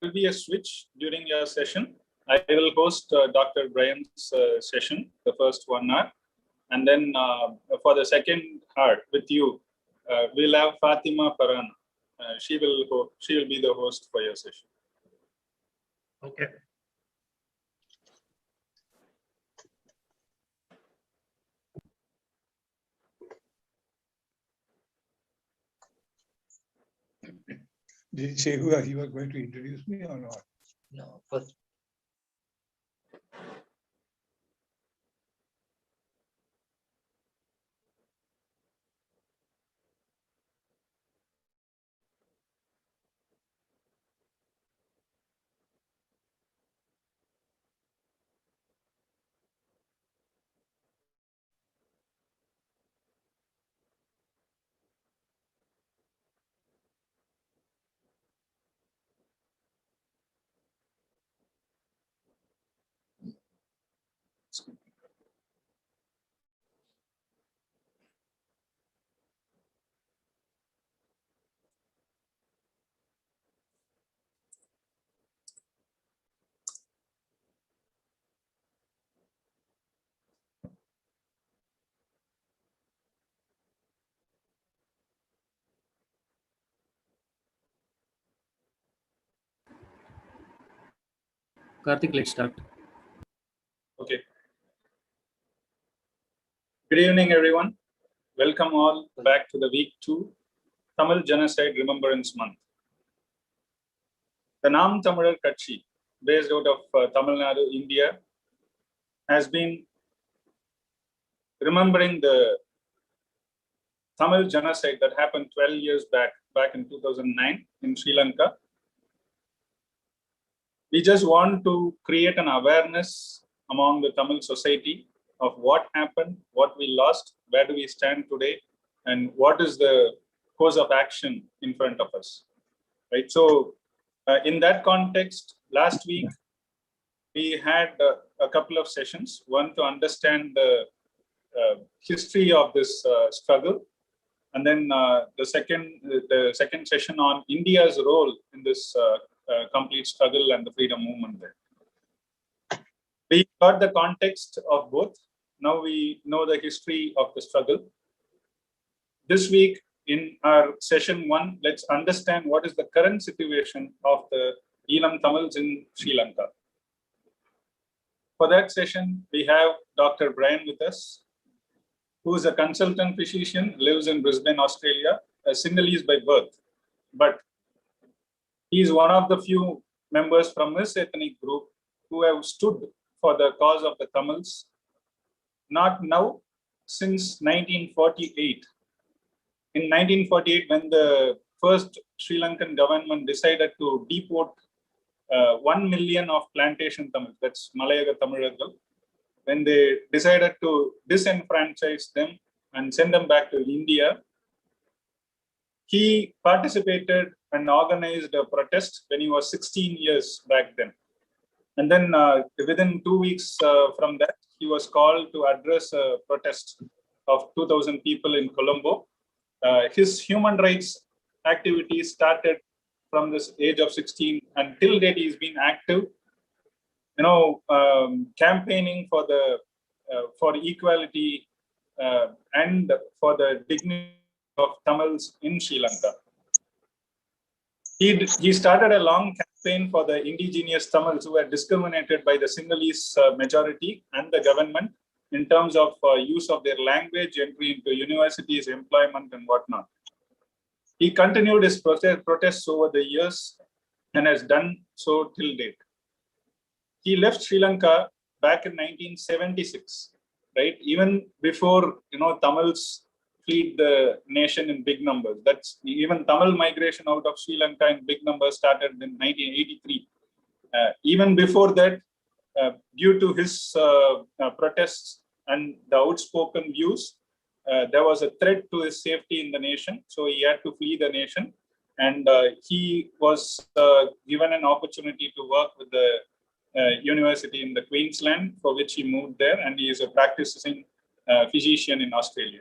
will be a switch during your session. I will host Dr. Brian's session, the first 1 hour. And then for the second hour with you, we'll have Fatima Farhan. She will be the host for your session. Okay. Did he say who he was going to introduce me or not? No, first. Karthik, let's start. Okay. Good evening, everyone. Welcome all back to the week 2 Tamil Genocide Remembrance Month. The Naam Tamilar Katchi, based out of Tamil Nadu, India, has been remembering the Tamil genocide that happened 12 years back in 2009 in Sri Lanka. We just want to create an awareness among the Tamil society of what happened, what we lost, where do we stand today, and what is the course of action in front of us. Right. So, in that context, last week we had a couple of sessions. One to understand the history of this struggle, and then the second session on India's role in this complete struggle and the freedom movement there. We got the context of both. Now we know the history of the struggle. This week in our session 1, let's understand what is the current situation of the Eelam Tamils in Sri Lanka. For that session, we have Dr. Brian with us, who is a consultant physician, lives in Brisbane, Australia, a Sinhalese by birth, but he is one of the few members from his ethnic group who have stood for the cause of the Tamils, not now, since 1948. In 1948, when the first Sri Lankan government decided to deport 1 million of plantation Tamils, that's Malayaga Tamizhar, when they decided to disenfranchise them and send them back to India, he participated and organized a protest when he was 16 years back then. And then within 2 weeks from that, he was called to address a protest of 2,000 people in Colombo. His human rights activities started from this age of 16, and till date he's been active, campaigning for the for equality and for the dignity of Tamils in Sri Lanka. He started a long campaign for the indigenous Tamils who were discriminated by the Sinhalese majority and the government in terms of use of their language, entry into universities, employment, and whatnot. He continued his protests over the years and has done so till date. He left Sri Lanka back in 1976, right? Even before Tamils fled the nation in big numbers. That's even Tamil migration out of Sri Lanka in big numbers started in 1983. Even before that, due to his protests and the outspoken views, there was a threat to his safety in the nation. So he had to flee the nation. And he was given an opportunity to work with the university in the Queensland, for which he moved there. And he is a practicing physician in Australia.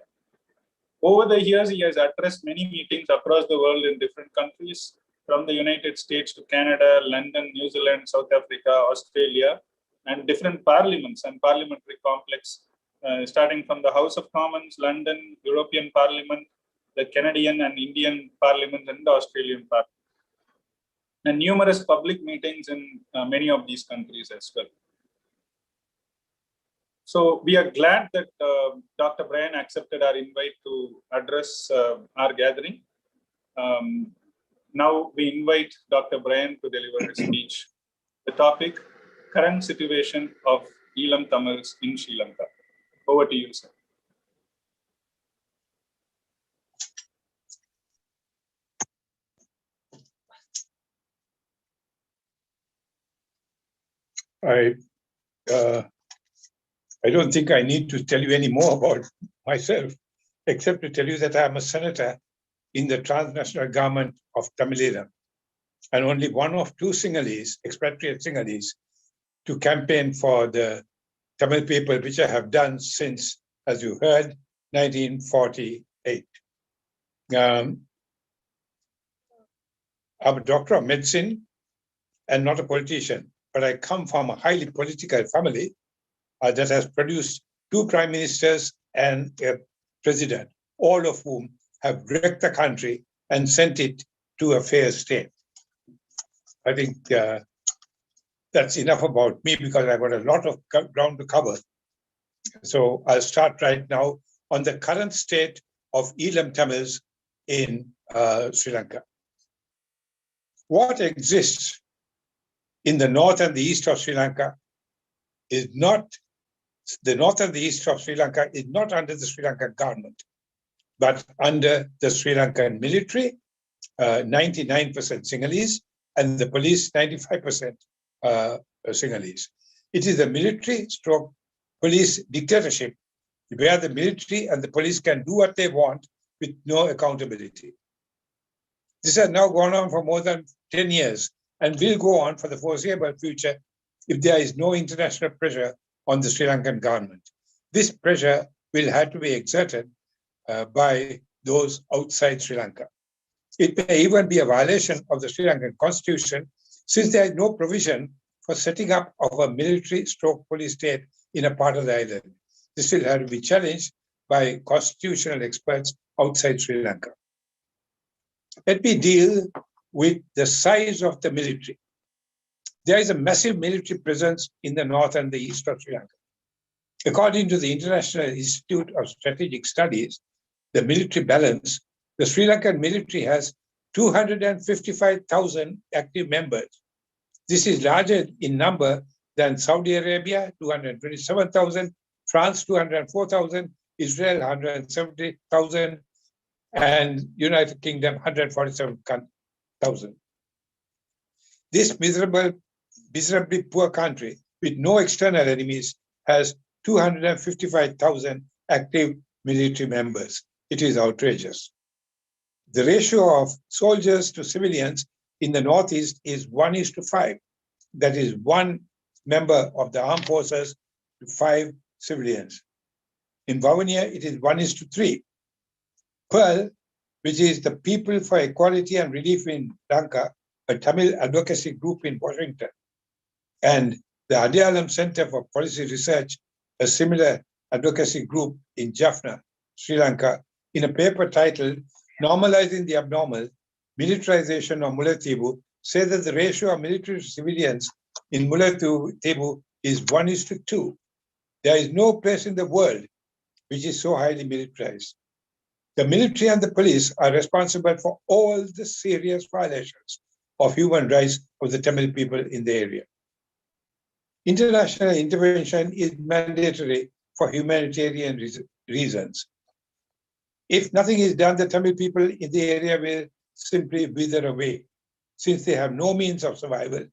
Over the years, he has addressed many meetings across the world in different countries, from the United States to Canada, London, New Zealand, South Africa, Australia, and different parliaments and parliamentary complex, starting from the House of Commons, London, European Parliament, the Canadian and Indian Parliament, and the Australian Parliament, and numerous public meetings in many of these countries as well. So we are glad that Dr. Brian accepted our invite to address our gathering. Now we invite Dr. Brian to deliver his speech. The topic, current situation of Eelam Tamils in Sri Lanka. Over to you, sir. I don't think I need to tell you any more about myself, except to tell you that I'm a senator in the transnational government of Tamilar, and only one of two Sinhalese, expatriate Sinhalese, to campaign for the Tamil people, which I have done since, as you heard, 1948. I'm a doctor of medicine and not a politician, but I come from a highly political family that has produced two prime ministers and a president, all of whom have wrecked the country and sent it to a fair state. I think that's enough about me because I've got a lot of ground to cover. So I'll start right now on the current state of Eelam Tamils in Sri Lanka. What exists in the north and the east of Sri Lanka is not, the north and the east of Sri Lanka is not under the Sri Lankan government, but under the Sri Lankan military, 99% Sinhalese, and the police, 95% Sinhalese. It is a military stroke police dictatorship where the military and the police can do what they want with no accountability. This has now gone on for more than 10 years and will go on for the foreseeable future if there is no international pressure on the Sri Lankan government. This pressure will have to be exerted by those outside Sri Lanka. It may even be a violation of the Sri Lankan constitution, since there is no provision for setting up of a military stroke police state in a part of the island. This will have to be challenged by constitutional experts outside Sri Lanka. Let me deal with the size of the military. There is a massive military presence in the north and the east of Sri Lanka. According to the International Institute of Strategic Studies, the military balance, the Sri Lankan military has 255,000 active members. This is larger in number than Saudi Arabia, 227,000, France, 204,000, Israel, 170,000, and United Kingdom, 147,000. This miserably poor country with no external enemies has 255,000 active military members. It is outrageous. The ratio of soldiers to civilians in the Northeast is 1:5. That is 1 member of the armed forces to 5 civilians. In Vavuniya, it is 1:3. Pearl, which is the People for Equality and Relief in Lanka, a Tamil advocacy group in Washington, and the Eelam Center for Policy Research, a similar advocacy group in Jaffna, Sri Lanka, in a paper titled Normalizing the Abnormal, Militarization of Mullaitivu, say that the ratio of military to civilians in Mullaitivu is 1:2. There is no place in the world which is so highly militarized. The military and the police are responsible for all the serious violations of human rights of the Tamil people in the area. International intervention is mandatory for humanitarian reasons. If nothing is done, the Tamil people in the area will simply wither away, since they have no means of survival,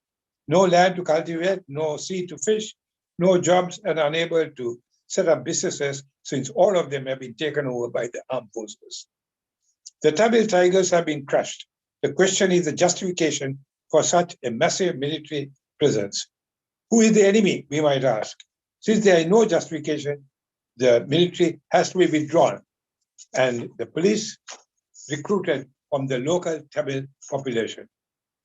no land to cultivate, no sea to fish, no jobs, and unable to set up businesses, since all of them have been taken over by the armed forces. The Tamil tigers have been crushed. The question is the justification for such a massive military presence. Who is the enemy, we might ask? Since there is no justification, the military has to be withdrawn and the police recruited from the local Tamil population.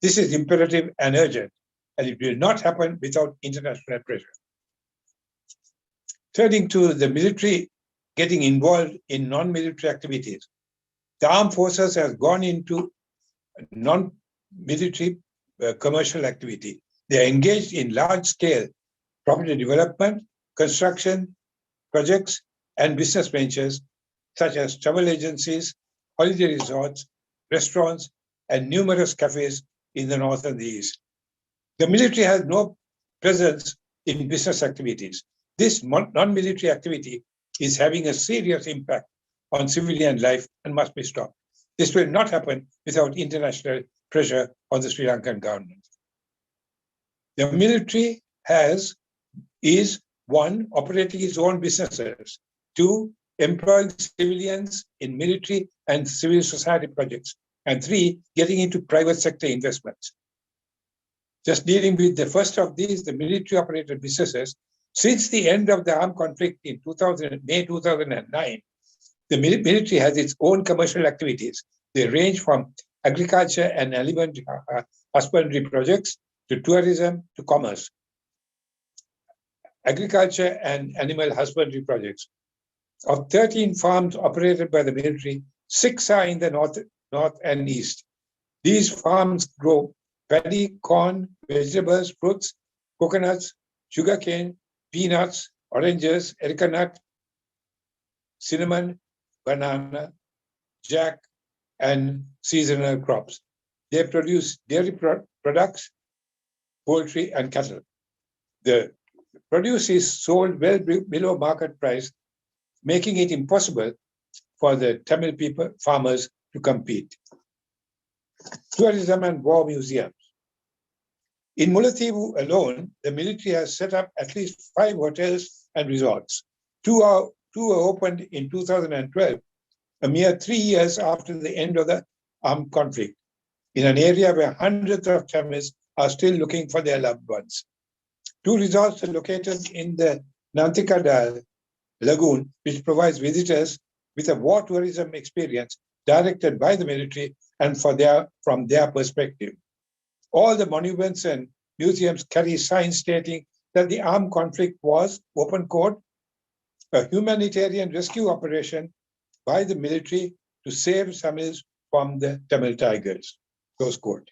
This is imperative and urgent, and it will not happen without international pressure. Turning to the military getting involved in non-military activities, the armed forces has gone into non-military commercial activity. They are engaged in large-scale property development, construction, projects, and business ventures such as travel agencies, holiday resorts, restaurants, and numerous cafes in the north and the east. The military has no presence in business activities. This non-military activity is having a serious impact on civilian life and must be stopped. This will not happen without international pressure on the Sri Lankan government. The military is one, operating its own businesses, two, employing civilians in military and civil society projects, and three, getting into private sector investments. Just dealing with the first of these, the military operated businesses, since the end of the armed conflict in May 2009, the military has its own commercial activities. They range from agriculture and animal husbandry projects to tourism to commerce. Agriculture and animal husbandry projects. Of 13 farms operated by the military, 6 are in the north and east. These farms grow paddy, corn, vegetables, fruits, coconuts, sugarcane, peanuts, oranges, areca nut, cinnamon, banana, jack, and seasonal crops. They produce dairy products, poultry, and cattle. The produce is sold well below market price, making it impossible for the Tamil farmers to compete. Tourism and war museums. In Mullaitivu alone, the military has set up at least 5 hotels and resorts. Two were opened in 2012, a mere 3 years after the end of the armed conflict, in an area where hundreds of Tamils are still looking for their loved ones. 2 resorts are located in the Nantikada Lagoon, which provides visitors with a war tourism experience directed by the military and from their perspective. All the monuments and museums carry signs stating that the armed conflict was, open quote, a humanitarian rescue operation by the military to save Tamils from the Tamil tigers, close quote.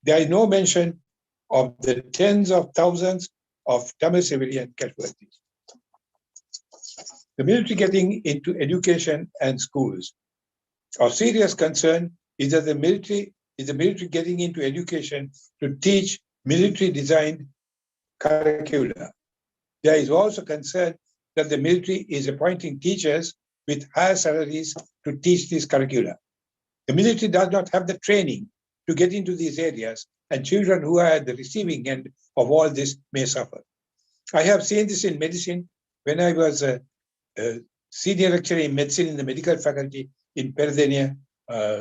There is no mention of the tens of thousands of Tamil civilian casualties. The military getting into education and schools. Of serious concern is that the military getting into education to teach military-designed curricula. There is also concern that the military is appointing teachers with higher salaries to teach these curricula. The military does not have the training to get into these areas, and children who are at the receiving end of all this may suffer. I have seen this in medicine when I was a senior lecturer in medicine in the medical faculty in Peradeniya,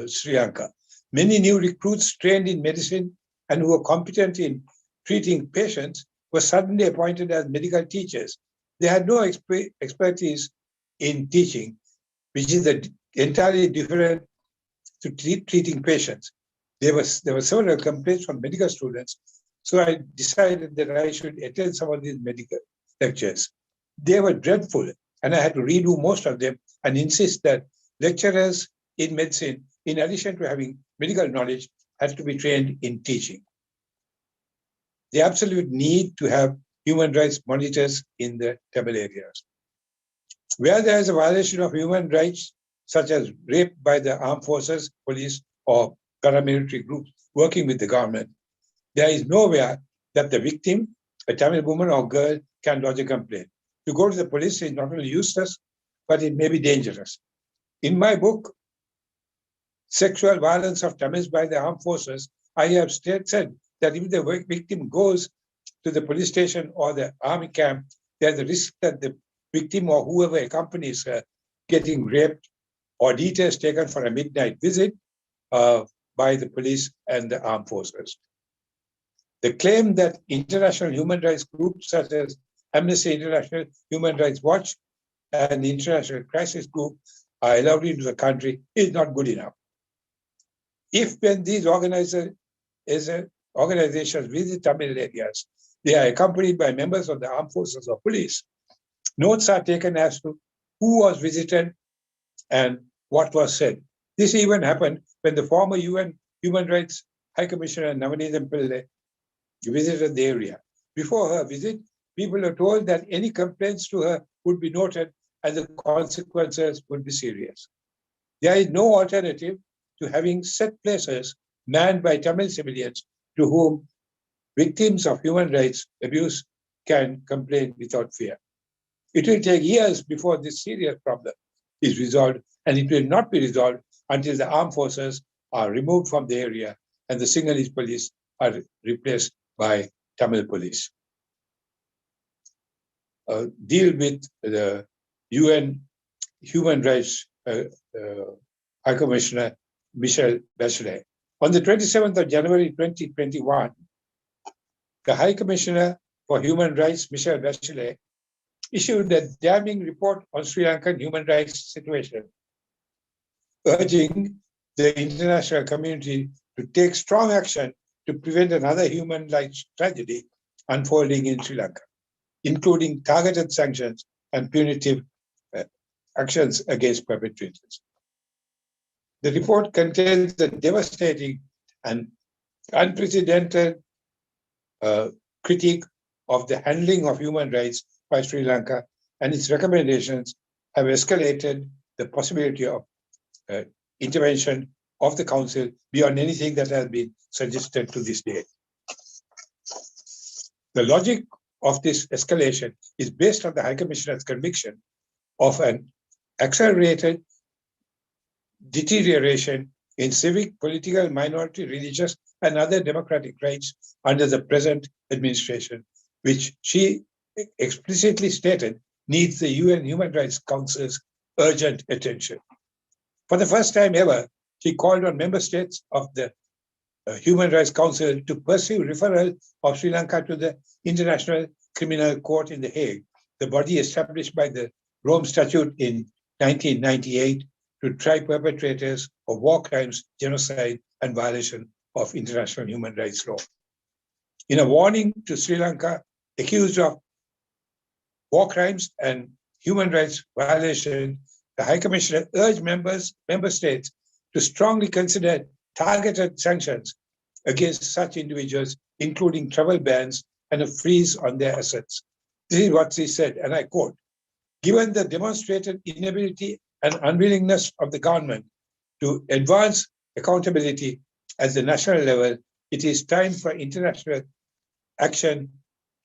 Sri Lanka. Many new recruits trained in medicine and who were competent in treating patients were suddenly appointed as medical teachers. They had no expertise in teaching, which is entirely different to treating patients. There were several complaints from medical students, so I decided that I should attend some of these medical lectures. They were dreadful, and I had to redo most of them and insist that lecturers in medicine, in addition to having medical knowledge, had to be trained in teaching. The absolute need to have human rights monitors in the Tamil areas. Where there is a violation of human rights, such as rape by the armed forces, police, or paramilitary groups working with the government, there is nowhere that the victim, a Tamil woman or girl, can lodge a complaint. To go to the police is not only useless, but it may be dangerous. In my book, Sexual Violence of Tamils by the Armed Forces, I have said that if the victim goes to the police station or the army camp, there's a risk that the victim or whoever accompanies her getting raped or details taken for a midnight visit by the police and the armed forces. The claim that international human rights groups such as Amnesty International, Human Rights Watch, and the International Crisis Group are allowed into the country is not good enough. If when these organizations organizations visit Tamil areas, they are accompanied by members of the armed forces or police. Notes are taken as to who was visited and what was said. This even happened when the former UN Human Rights High Commissioner Nationalism visited the area. Before her visit, people were told that any complaints to her would be noted and the consequences would be serious. There is no alternative to having set places manned by Tamil civilians to whom victims of human rights abuse can complain without fear. It will take years before this serious problem is resolved, and it will not be resolved until the armed forces are removed from the area and the Sinhalese police are replaced by Tamil police. Deal with the UN Human Rights High Commissioner Michelle Bachelet. On the 27th of January 2021, the High Commissioner for Human Rights, Michelle Bachelet, issued a damning report on Sri Lankan human rights situation, urging the international community to take strong action to prevent another human rights tragedy unfolding in Sri Lanka, including targeted sanctions and punitive actions against perpetrators. The report contains a devastating and unprecedented critique of the handling of human rights by Sri Lanka, and its recommendations have escalated the possibility of intervention of the Council beyond anything that has been suggested to this day. The logic of this escalation is based on the High Commissioner's conviction of an accelerated deterioration in civic, political, minority, religious, and other democratic rights under the present administration, which she explicitly stated needs the UN Human Rights Council's urgent attention. For the first time ever, she called on member states of the Human Rights Council to pursue referral of Sri Lanka to the International Criminal Court in The Hague, the body established by the Rome Statute in 1998 to try perpetrators of war crimes, genocide, and violation of international human rights law. In a warning to Sri Lanka accused of war crimes and human rights violation, the High Commissioner urged member states to strongly consider targeted sanctions against such individuals, including travel bans and a freeze on their assets. This is what she said, and I quote, "Given the demonstrated inability and unwillingness of the government to advance accountability at the national level, it is time for international action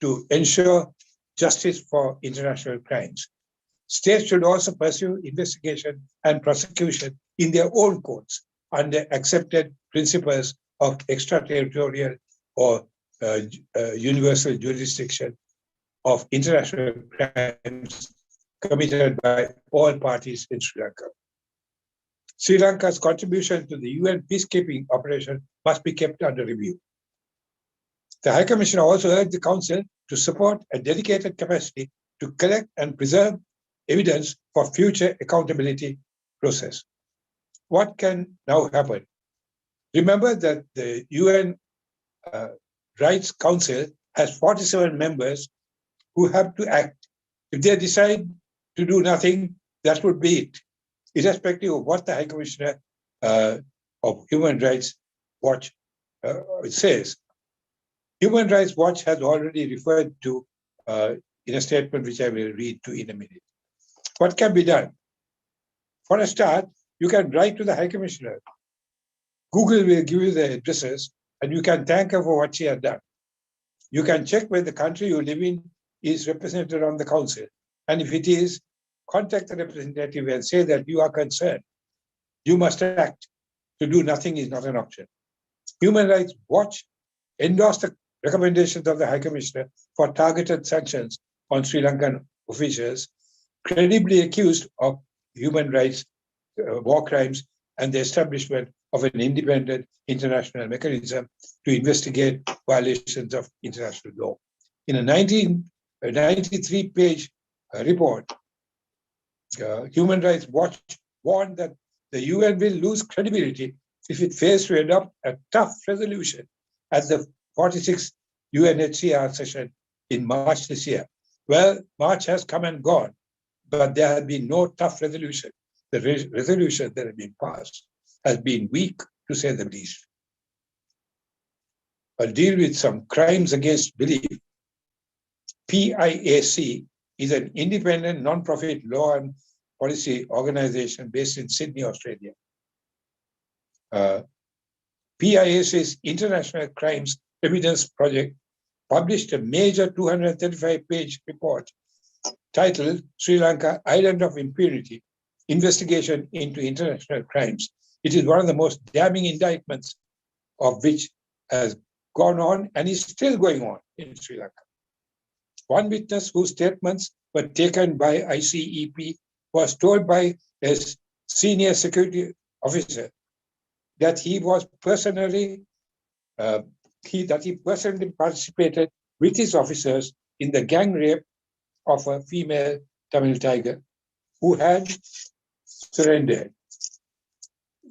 to ensure justice for international crimes. States should also pursue investigation and prosecution in their own courts under accepted principles of extraterritorial or universal jurisdiction of international crimes committed by all parties in Sri Lanka. Sri Lanka's contribution to the UN peacekeeping operation must be kept under review." The High Commissioner also urged the Council to support a dedicated capacity to collect and preserve evidence for future accountability process. What can now happen? Remember that the UN Rights Council has 47 members who have to act. If they decide to do nothing, that would be it, irrespective of what the High Commissioner of Human Rights Watch says. Human Rights Watch has already referred to in a statement which I will read to in a minute. What can be done? For a start, you can write to the High Commissioner. Google will give you the addresses and you can thank her for what she has done. You can check whether the country you live in is represented on the Council. And if it is, contact the representative and say that you are concerned. You must act. To do nothing is not an option. Human Rights Watch endorsed the recommendations of the High Commissioner for targeted sanctions on Sri Lankan officials credibly accused of human rights, war crimes, and the establishment of an independent international mechanism to investigate violations of international law. In a 93-page report, Human Rights Watch warned that the UN will lose credibility if it fails to adopt a tough resolution at the 46th UNHCR session in March this year. Well, March has come and gone, but there has been no tough resolution. The resolution that has been passed has been weak, to say the least. I'll deal with some crimes against belief. PIAC is an independent non-profit law and policy organization based in Sydney, Australia. PIAC's International Crimes Evidence Project published a major 235-page report titled Sri Lanka Island of Impunity, Investigation into International Crimes. It is one of the most damning indictments of which has gone on and is still going on in Sri Lanka. One witness whose statements were taken by ICEP was told by a senior security officer that he was personally participated with his officers in the gang rape of a female Tamil tiger who had surrendered.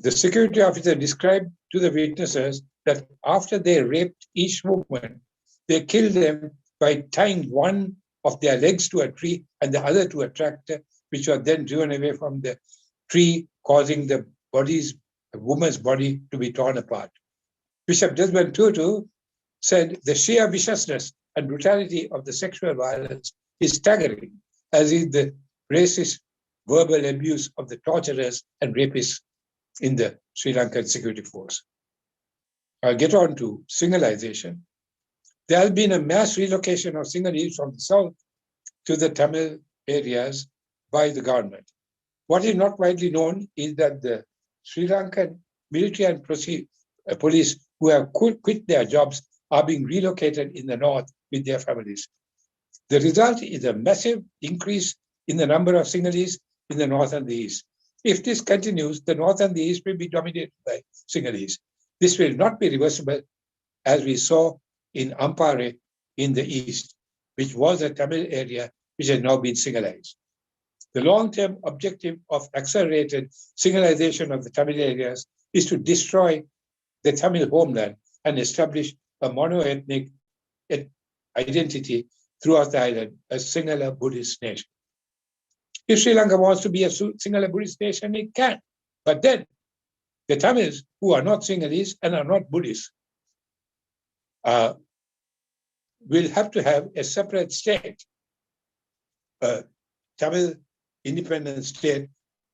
The security officer described to the witnesses that after they raped each woman, they killed them by tying one of their legs to a tree and the other to a tractor, which was then driven away from the tree, causing the woman's body to be torn apart. Bishop Desmond Tutu said the sheer viciousness and brutality of the sexual violence is staggering, as is the racist verbal abuse of the torturers and rapists in the Sri Lankan security force. I'll get on to Sinhalization. There has been a mass relocation of Sinhalese from the south to the Tamil areas by the government. What is not widely known is that the Sri Lankan military and police who have quit their jobs are being relocated in the north with their families. The result is a massive increase in the number of Sinhalese in the north and the east. If this continues, the north and the east will be dominated by Sinhalese. This will not be reversible, as we saw in Ampare in the east, which was a Tamil area which has now been Sinhalized. The long-term objective of accelerated Sinhalization of the Tamil areas is to destroy the Tamil homeland and establish a mono-ethnic identity throughout the island, a Sinhala Buddhist nation. If Sri Lanka wants to be a Sinhala Buddhist nation, it can. But then the Tamils, who are not Sinhalese and are not Buddhists, will have to have a separate state, a Tamil independent state,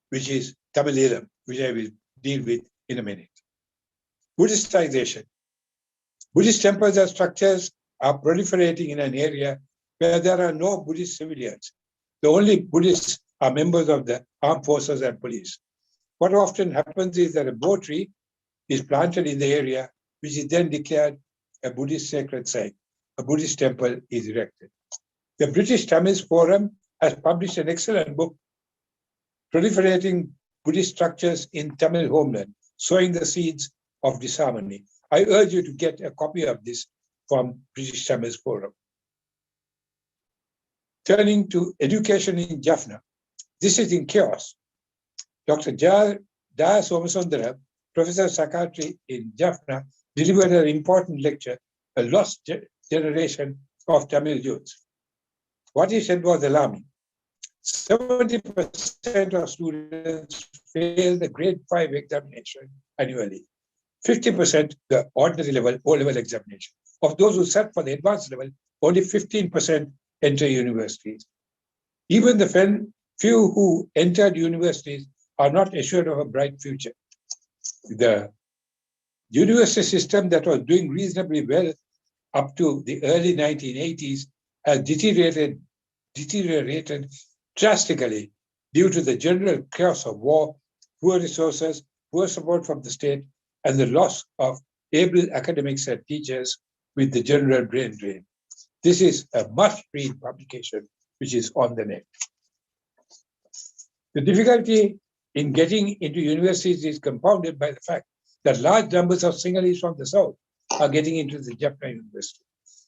which is Eelam, which I will deal with in a minute. Buddhistization. Buddhist temples and structures are proliferating in an area where there are no Buddhist civilians. The only Buddhists are members of the armed forces and police. What often happens is that a bo tree is planted in the area, which is then declared a Buddhist sacred site. A Buddhist temple is erected. The British Tamils Forum has published an excellent book, Proliferating Buddhist Structures in Tamil Homeland, Sowing the Seeds of Disharmony. I urge you to get a copy of this from British Tamils Forum. Turning to education in Jaffna. This is in chaos. Dr. Daya Somasundara, Professor of Psychiatry in Jaffna, delivered an important lecture, A Lost Generation of Tamil Youths. What he said was alarming. 70% of students fail the grade 5 examination annually. 50% the ordinary level, O-level examination. Of those who sat for the advanced level, only 15% enter universities. Even the few who entered universities are not assured of a bright future. The university system that was doing reasonably well up to the early 1980s has deteriorated drastically due to the general chaos of war, poor resources, poor support from the state, and the loss of able academics and teachers with the general brain drain. This is a must-read publication which is on the net. The difficulty in getting into universities is compounded by the fact that large numbers of Sinhalese from the south are getting into the Jaffna University.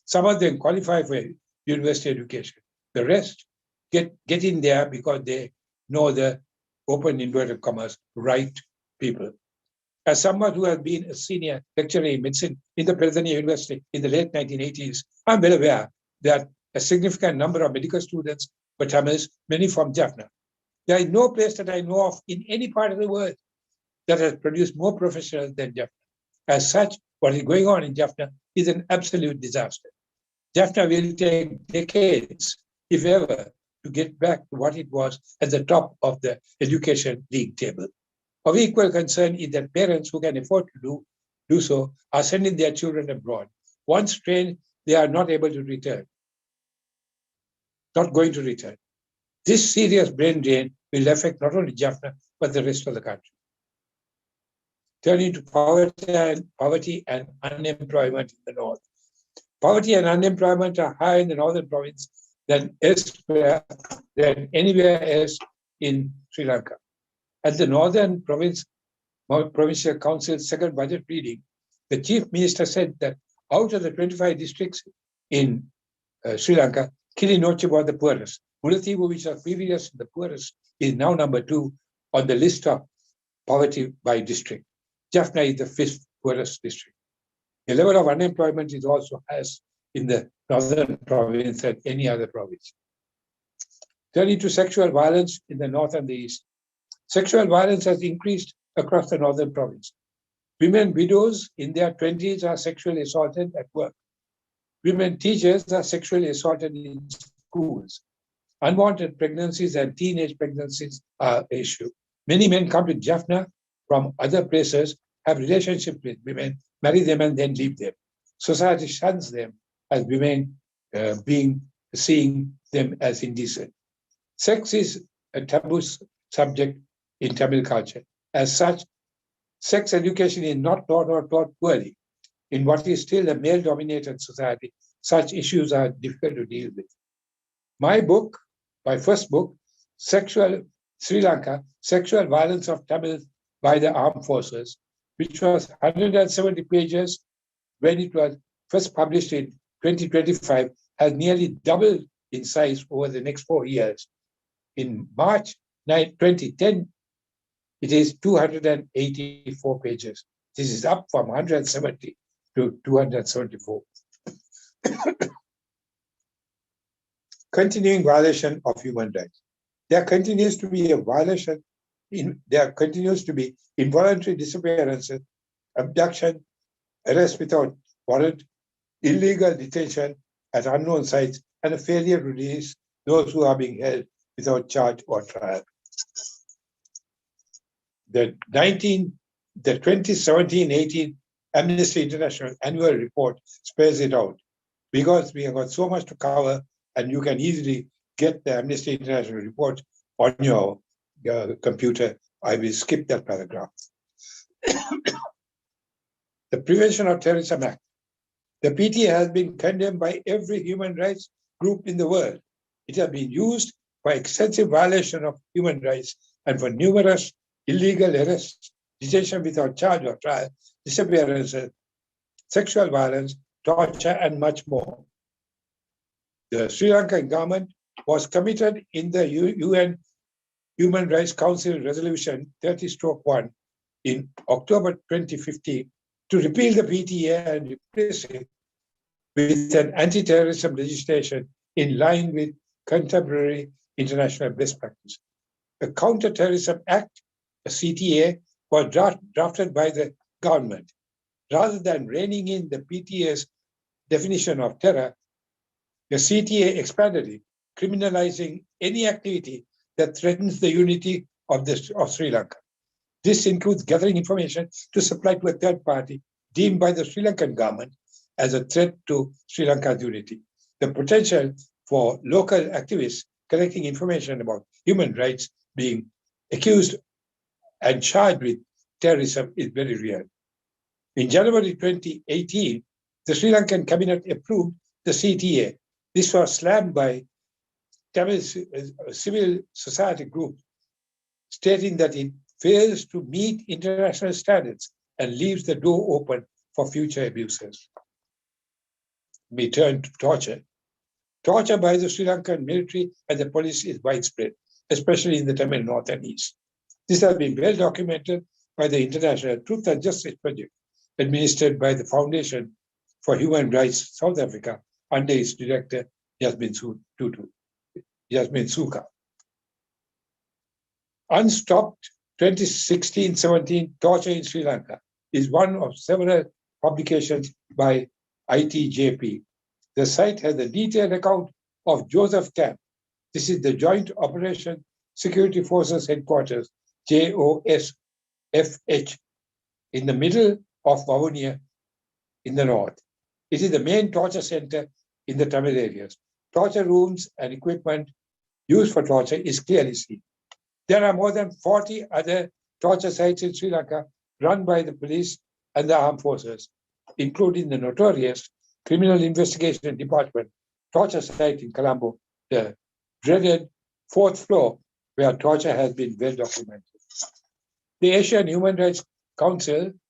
Some of them qualify for university education. The rest get in there because they know the open inverted commas right people. As someone who has been a senior lecturer in medicine in the Pennsylvania University in the late 1980s, I'm well aware that a significant number of medical students were Tamils, many from Jaffna. There is no place that I know of in any part of the world that has produced more professionals than Jaffna. As such, what is going on in Jaffna is an absolute disaster. Jaffna will take decades, if ever, to get back to what it was at the top of the education league table. Of equal concern is that parents who can afford to do so are sending their children abroad. Once trained, they are not able to return, not going to return. This serious brain drain will affect not only Jaffna, but the rest of the country. Turning to poverty and unemployment in the north. Poverty and unemployment are higher in the northern province than elsewhere, than anywhere else in Sri Lanka. At the Northern Provincial Council's second budget reading, the Chief Minister said that out of the 25 districts in Sri Lanka, Kilinochchi was the poorest. Mullaitivu, which was previously the poorest, is now number 2 on the list of poverty by district. Jaffna is the 5th poorest district. The level of unemployment is also highest in the northern province than any other province. Turning to sexual violence in the north and the east. Sexual violence has increased across the northern province. Women widows in their 20s are sexually assaulted at work. Women teachers are sexually assaulted in schools. Unwanted pregnancies and teenage pregnancies are an issue. Many men come to Jaffna from other places, have relationships with women, marry them and then leave them. Society shuns them as women seeing them as indecent. Sex is a taboo subject in Tamil culture. As such, sex education is not taught or taught poorly. In what is still a male-dominated society, such issues are difficult to deal with. My first book, Sri Lanka, Sexual Violence of Tamils by the Armed Forces, which was 170 pages when it was first published in 2025, has nearly doubled in size over the next 4 years. In March 2010, it is 284 pages. This is up from 170 to 274. Continuing violation of human rights. There continues to be involuntary disappearances, abduction, arrest without warrant, illegal detention at unknown sites, and a failure to release those who are being held without charge or trial. The 2017-18 Amnesty International annual report spells it out. Because we have got so much to cover, and you can easily get the Amnesty International report on your computer, I will skip that paragraph. The Prevention of Terrorism Act. The PTA has been condemned by every human rights group in the world. It has been used for extensive violation of human rights and for numerous illegal arrests, detention without charge or trial, disappearances, sexual violence, torture, and much more. The Sri Lankan government was committed in the UN Human Rights Council Resolution 30/1 in October 2015 to repeal the PTA and replace it with an anti-terrorism legislation in line with contemporary international best practice. The Counter-Terrorism Act, a CTA, was drafted by the government. Rather than reining in the PTA's definition of terror, the CTA expanded it, criminalizing any activity that threatens the unity of Sri Lanka. This includes gathering information to supply to a third party deemed by the Sri Lankan government as a threat to Sri Lanka's unity. The potential for local activists collecting information about human rights being accused and charged with terrorism is very real. In January 2018, the Sri Lankan cabinet approved the CTA. This was slammed by Tamil civil society group, stating that it fails to meet international standards and leaves the door open for future abuses. We turn to torture. Torture by the Sri Lankan military and the police is widespread, especially in the Tamil north and east. This has been well documented by the International Truth and Justice Project, administered by the Foundation for Human Rights South Africa under its director, Yasmin Suka. Unstopped 2016-17 Torture in Sri Lanka is one of several publications by ITJP. The site has a detailed account of Joseph Camp. This is the Joint Operation Security Forces Headquarters, JOSFH, in the middle of Vavonia in the north. It is the main torture center in the Tamil areas. Torture rooms and equipment used for torture is clearly seen. There are more than 40 other torture sites in Sri Lanka run by the police and the armed forces, including the notorious Criminal Investigation Department torture site in Colombo, the dreaded 4th floor, where torture has been well documented. The Asian Human Rights Commission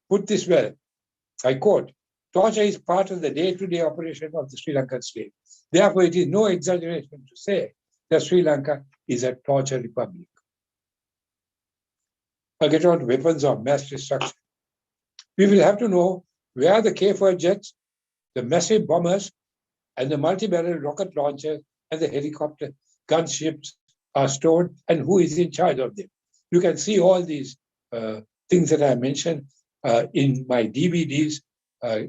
put this well. I quote, "Torture is part of the day-to-day operation of the Sri Lankan state. Therefore, it is no exaggeration to say that Sri Lanka is a torture republic." I'll get on to weapons of mass destruction. We will have to know where the K-4 jets, the massive bombers, and the multi-barrel rocket launchers and the helicopter gunships are stored and who is in charge of them. You can see all these things that I mentioned in my DVDs.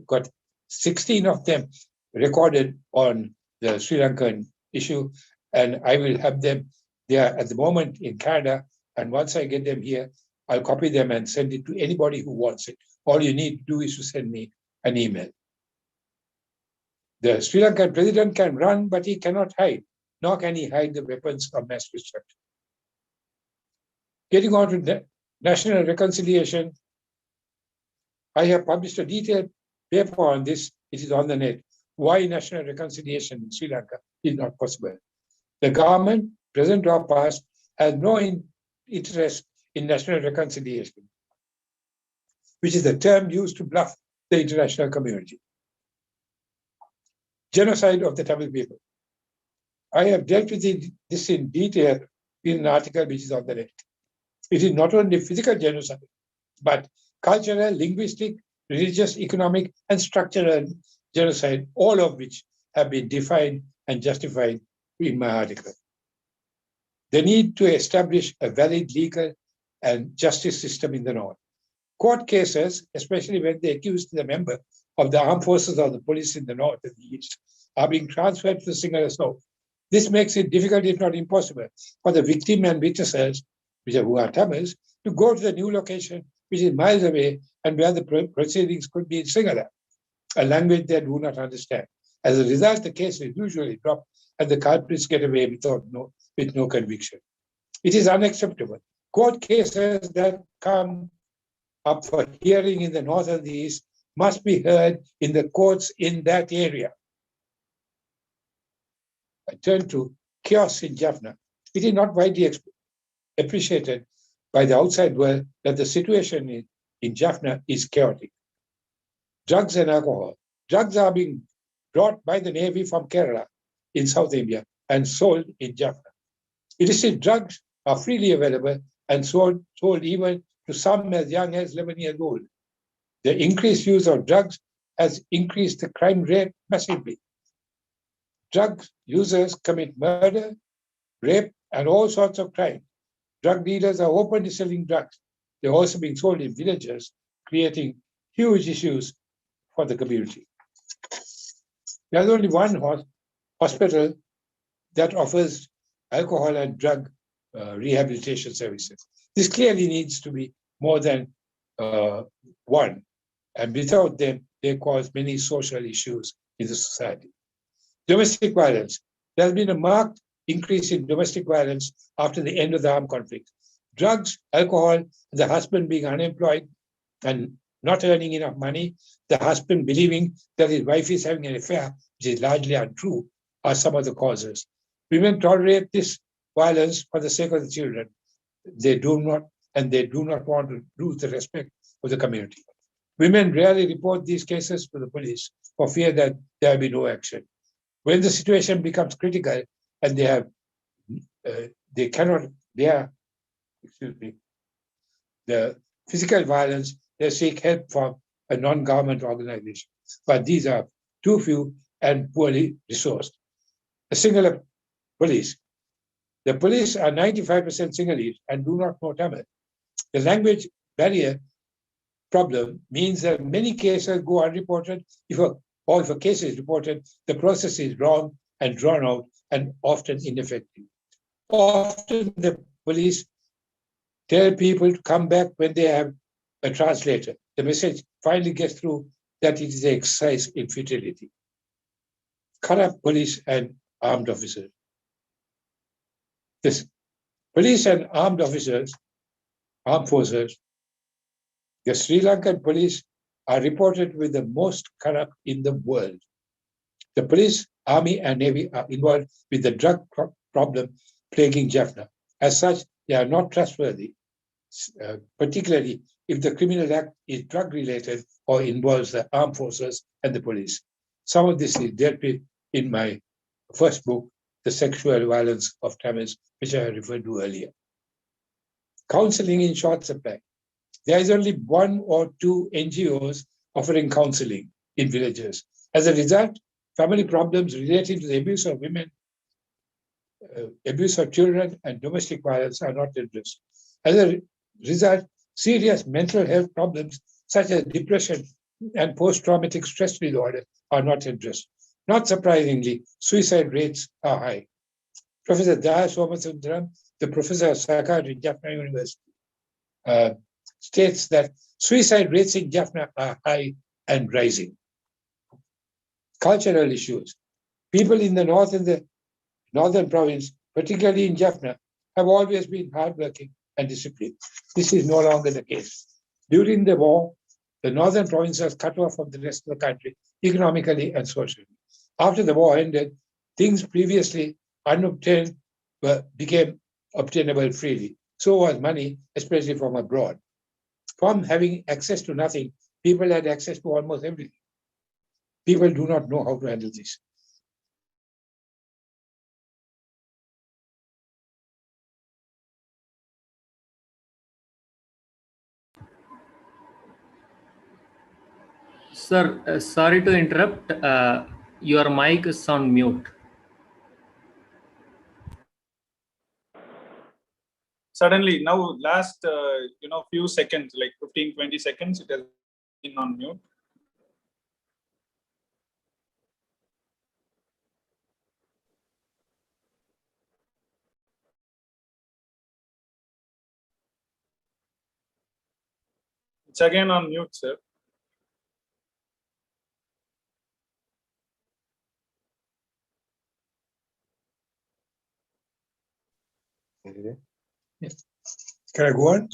Got 16 of them recorded on the Sri Lankan issue, and I will have them there at the moment in Canada. And once I get them here, I'll copy them and send it to anybody who wants it. All you need to do is to send me an email. The Sri Lankan president can run, but he cannot hide, nor can he hide the weapons of mass destruction. Getting on to national reconciliation, I have published a detailed paper on this. It is on the net. Why national reconciliation in Sri Lanka is not possible. The government, present or past, has no interest in national reconciliation, which is the term used to bluff the international community. Genocide of the Tamil people. I have dealt with this in detail in an article which is on the net. It is not only physical genocide, but cultural, linguistic, religious, economic, and structural genocide, all of which have been defined and justified in my article. The need to establish a valid legal and justice system in the North. Court cases, especially when they accuse the member of the armed forces or the police in the North and the East, are being transferred to the Sinhala South. This makes it difficult, if not impossible, for the victim and witnesses, who are Tamils, to go to the new location, which is miles away, and where the proceedings could be in Sinhala, a language they do not understand. As a result, the case is usually dropped and the culprits get away with no conviction. It is unacceptable. Court cases that come up for hearing in the North and the East must be heard in the courts in that area. I turn to chaos in Jaffna. It is not widely appreciated by the outside world that the situation in Jaffna is chaotic. Drugs and alcohol. Drugs are being brought by the Navy from Kerala in South India and sold in Jaffna. Illicit drugs are freely available and sold even to some as young as 11 years old. The increased use of drugs has increased the crime rate massively. Drug users commit murder, rape, and all sorts of crime. Drug dealers are openly selling drugs. They're also being sold in villages, creating huge issues for the community. There's only one hospital that offers alcohol and drug rehabilitation services. This clearly needs to be more than one. And without them, they cause many social issues in the society. Domestic violence. There has been a marked increase in domestic violence after the end of the armed conflict. Drugs, alcohol, the husband being unemployed and not earning enough money, the husband believing that his wife is having an affair, which is largely untrue, are some of the causes. Women tolerate this violence for the sake of the children. They do not want to lose the respect of the community. Women rarely report these cases to the police for fear that there will be no action. When the situation becomes critical and they cannot bear excuse me, the physical violence, they seek help from a non-government organization. But these are too few and poorly resourced. A singular police. The police are 95% Sinhalese and do not know Tamil. The language barrier problem means that many cases go unreported. If a case is reported, the process is long and drawn out and often ineffective. Often the police tell people to come back when they have a translator. The message finally gets through that it is an exercise in futility. Corrupt police and armed officers. This police and armed officers, armed forces, the Sri Lankan police are reported with the most corrupt in the world. The police, army, and navy are involved with the drug problem plaguing Jaffna. As such, they are not trustworthy, particularly if the criminal act is drug-related or involves the armed forces and the police. Some of this is dealt with in my first book, The Sexual Violence of Tamiz, which I referred to earlier. Counseling in short supply. There is only 1 or 2 NGOs offering counseling in villages. As a result, family problems relating to the abuse of women, abuse of children, and domestic violence are not addressed. As a result, serious mental health problems such as depression and post-traumatic stress disorder are not addressed. Not surprisingly, suicide rates are high. Professor Daya Somasundaram, the professor of psychiatry at Jaffna University, states that suicide rates in Jaffna are high and rising. Cultural issues. People in the north and the northern province, particularly in Jaffna, have always been hardworking and disciplined. This is no longer the case. During the war, the northern province was cut off from the rest of the country, economically and socially. After the war ended, things previously unobtained became obtainable freely. So was money, especially from abroad. From having access to nothing, people had access to almost everything. People do not know how to handle this. Sir, sorry to interrupt. Your mic is on mute. Suddenly, now last few seconds, like 15-20 seconds, it has been on mute. It's again on mute, sir. Yes. Can I go on?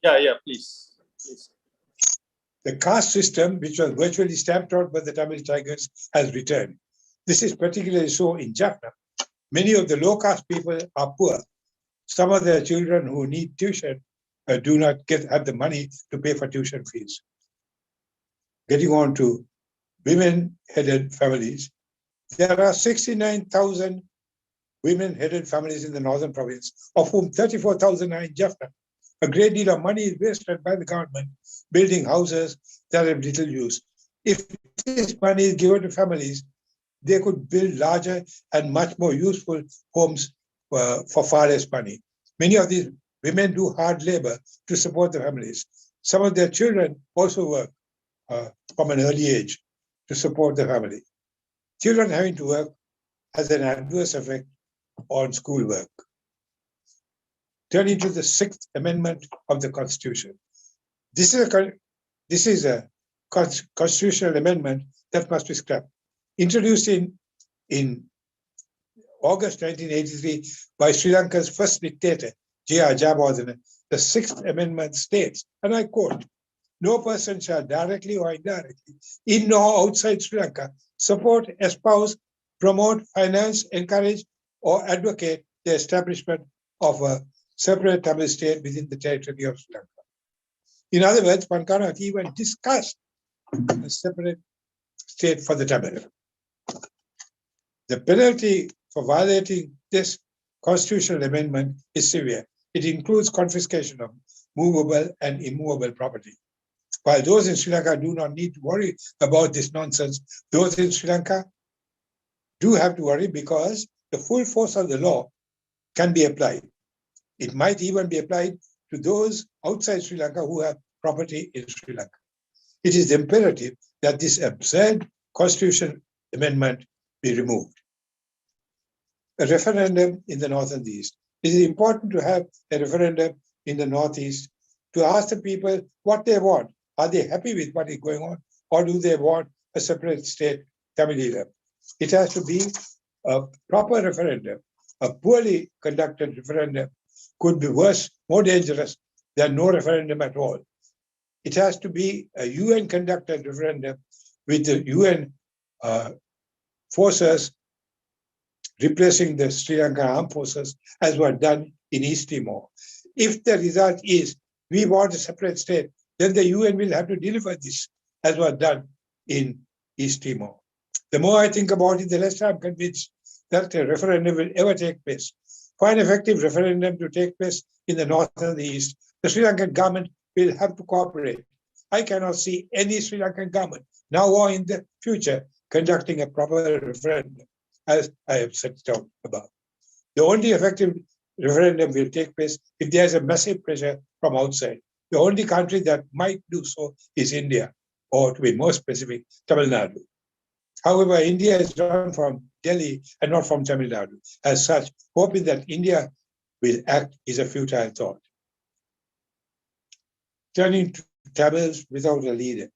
Yeah, please. The caste system, which was virtually stamped out by the Tamil Tigers, has returned. This is particularly so in Jaffna. Many of the low caste people are poor. Some of their children who need tuition do not have the money to pay for tuition fees. Getting on to women-headed families, there are 69,000 women-headed families in the northern province, of whom 34,000 are in Jaffna. A great deal of money is wasted by the government building houses that have little use. If this money is given to families, they could build larger and much more useful homes for far less money. Many of these women do hard labor to support the families. Some of their children also work from an early age to support the family. Children having to work has an adverse effect on schoolwork. Turning to the 6th Amendment of the Constitution. This is a constitutional amendment that must be scrapped. Introduced in August 1983 by Sri Lanka's first dictator, J.R. Jagmohan, the 6th Amendment states, and I quote, "No person shall directly or indirectly, in or outside Sri Lanka, support, espouse, promote, finance, encourage, or advocate the establishment of a separate Tamil state within the territory of Sri Lanka." In other words, one cannot even discuss a separate state for the Tamil. The penalty for violating this constitutional amendment is severe. It includes confiscation of movable and immovable property. While those in Sri Lanka do not need to worry about this nonsense, those in Sri Lanka do have to worry because the full force of the law can be applied. It might even be applied to those outside Sri Lanka who have property in Sri Lanka. It is imperative that this absurd constitutional amendment be removed. A referendum in the North and the East. It is important to have a referendum in the Northeast to ask the people what they want. Are they happy with what is going on, or do they want a separate state, Tamilar? It has to be a proper referendum. A poorly conducted referendum could be worse, more dangerous than no referendum at all. It has to be a UN-conducted referendum with the UN forces replacing the Sri Lankan armed forces as was done in East Timor. If the result is we want a separate state, then the UN will have to deliver this as was done in East Timor. The more I think about it, the less I'm convinced that a referendum will ever take place. For an effective referendum to take place in the North and the East, the Sri Lankan government will have to cooperate. I cannot see any Sri Lankan government, now or in the future, conducting a proper referendum, as I have set down above. The only effective referendum will take place if there is a massive pressure from outside. The only country that might do so is India, or to be more specific, Tamil Nadu. However, India is run from Delhi and not from Tamil Nadu. As such, hoping that India will act is a futile thought. Turning to Tamils without a leader.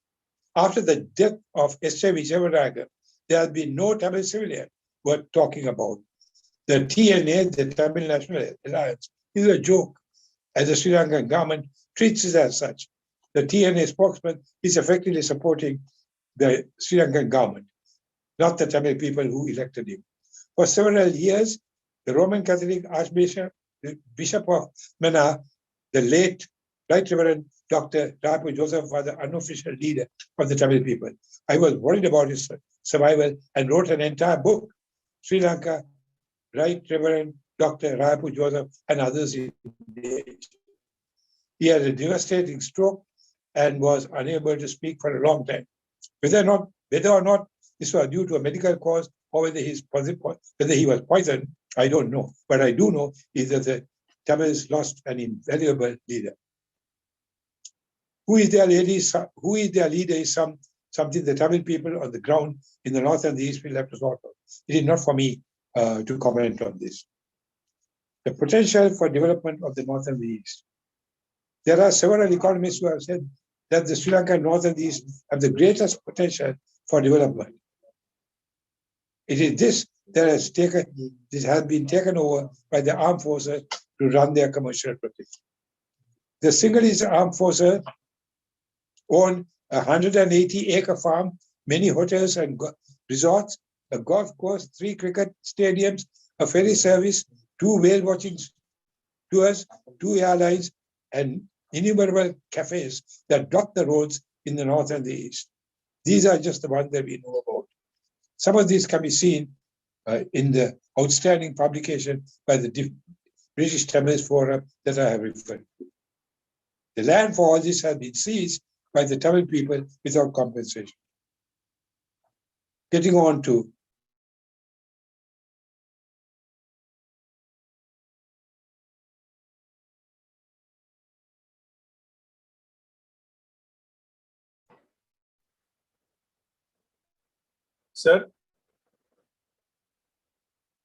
After the death of Senewiratne, there has been no Tamil civilian worth talking about. The TNA, the Tamil National Alliance, is a joke, as the Sri Lankan government treats it as such. The TNA spokesman is effectively supporting the Sri Lankan government, not the Tamil people who elected him. For several years, the Roman Catholic Archbishop, the Bishop of Mana, the late Right Reverend Dr. Rapu Joseph, was the unofficial leader of the Tamil people. I was worried about his survival and wrote an entire book, Sri Lanka, Right Reverend Dr. Rapu Joseph and others in the age. He had a devastating stroke and was unable to speak for a long time. Whether or not this was due to a medical cause or whether he was poisoned, I don't know. But I do know is that the Tamils lost an invaluable leader. Who is their leader is something the Tamil people on the ground in the North and the East will have to sort out. It is not for me to comment on this. The potential for development of the North and the East. There are several economists who have said that the Sri Lanka North and the East have the greatest potential for development. It is this that has been taken over by the armed forces to run their commercial projects. The Sinhalese armed forces own a 180-acre farm, many hotels and resorts, a golf course, 3 cricket stadiums, a ferry service, 2 whale watching tours, 2 airlines, and innumerable cafes that dot the roads in the North and the East. These are just the ones that we know about. Some of these can be seen in the outstanding publication by the British Tamils Forum that I have referred to. The land for all this has been seized by the Tamil people without compensation. Getting on to Sir?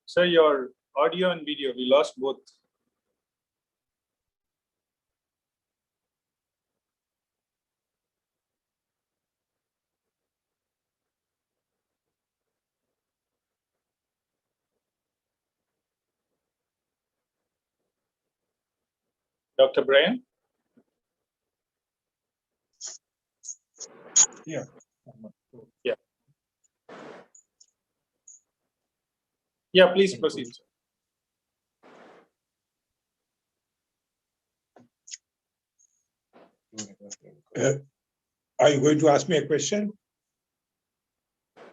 Sir, your audio and video, we lost both. Dr. Brian? yeah. Yeah. Yeah, please proceed, sir. Are you going to ask me a question?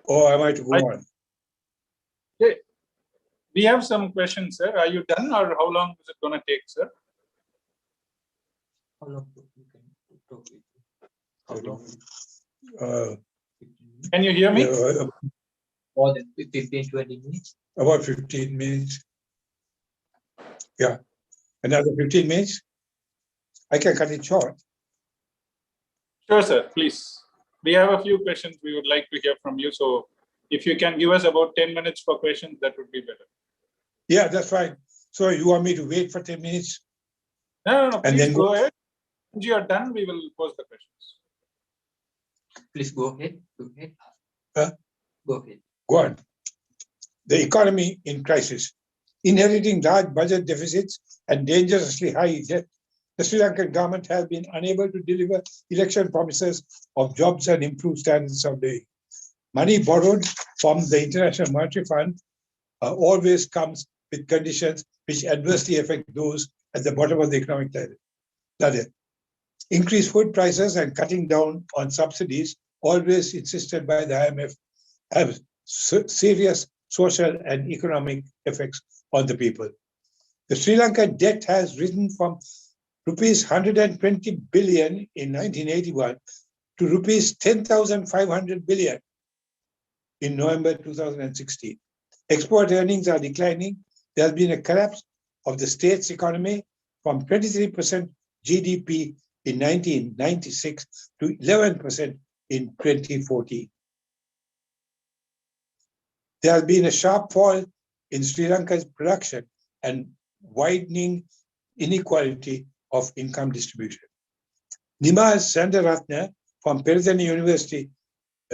Or am I to go on? Yeah. We have some questions, sir. Are you done or how long is it going to take, sir? How long you can talk with you? How long? Uh, 15 minutes? Can you hear me? More than 15, 20 minutes? about 15 minutes. Yeah, another 15 minutes. I can cut it short. Sure, sir. Please. We have a few questions we would like to hear from you. So if you can give us about 10 minutes for questions, that would be better. Yeah, that's fine. So you want me to wait for 10 minutes? No. And Please then go ahead. Once you are done, we will pose the questions. Please go ahead. Go ahead. Huh? Go ahead. Go on. The economy in crisis. Inheriting large budget deficits and dangerously high debt, the Sri Lankan government has been unable to deliver election promises of jobs and improved standards of living. Money borrowed from the International Monetary Fund always comes with conditions which adversely affect those at the bottom of the economic ladder. Increased food prices and cutting down on subsidies, always insisted by the IMF, have serious social and economic effects on the people. The Sri Lankan debt has risen from rupees 120 billion in 1981 to rupees 10,500 billion in November 2016. Export earnings are declining. There has been a collapse of the state's economy from 23% GDP in 1996 to 11% in 2014. There has been a sharp fall in Sri Lanka's production and widening inequality of income distribution. Senewiratne from Peradeniya University,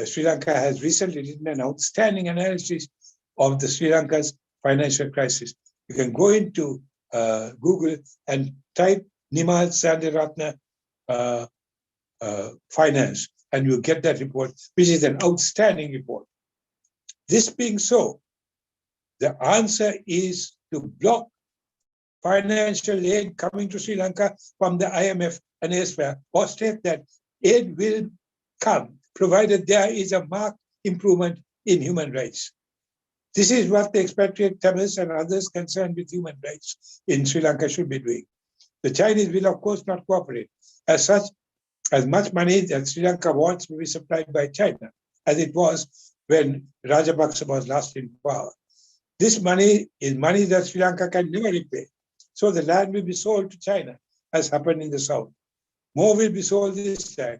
Sri Lanka, has recently written an outstanding analysis of the Sri Lanka's financial crisis. You can go into Google and type Senewiratne finance, and you get that report, which is an outstanding report. This being so, the answer is to block financial aid coming to Sri Lanka from the IMF and elsewhere, or state that aid will come, provided there is a marked improvement in human rights. This is what the expatriate Thamizhar and others concerned with human rights in Sri Lanka should be doing. The Chinese will, of course, not cooperate. As such, as much money that Sri Lanka wants will be supplied by China, as it was when Rajapaksa was last in power. This money is money that Sri Lanka can never repay. So the land will be sold to China, as happened in the south. More will be sold this time,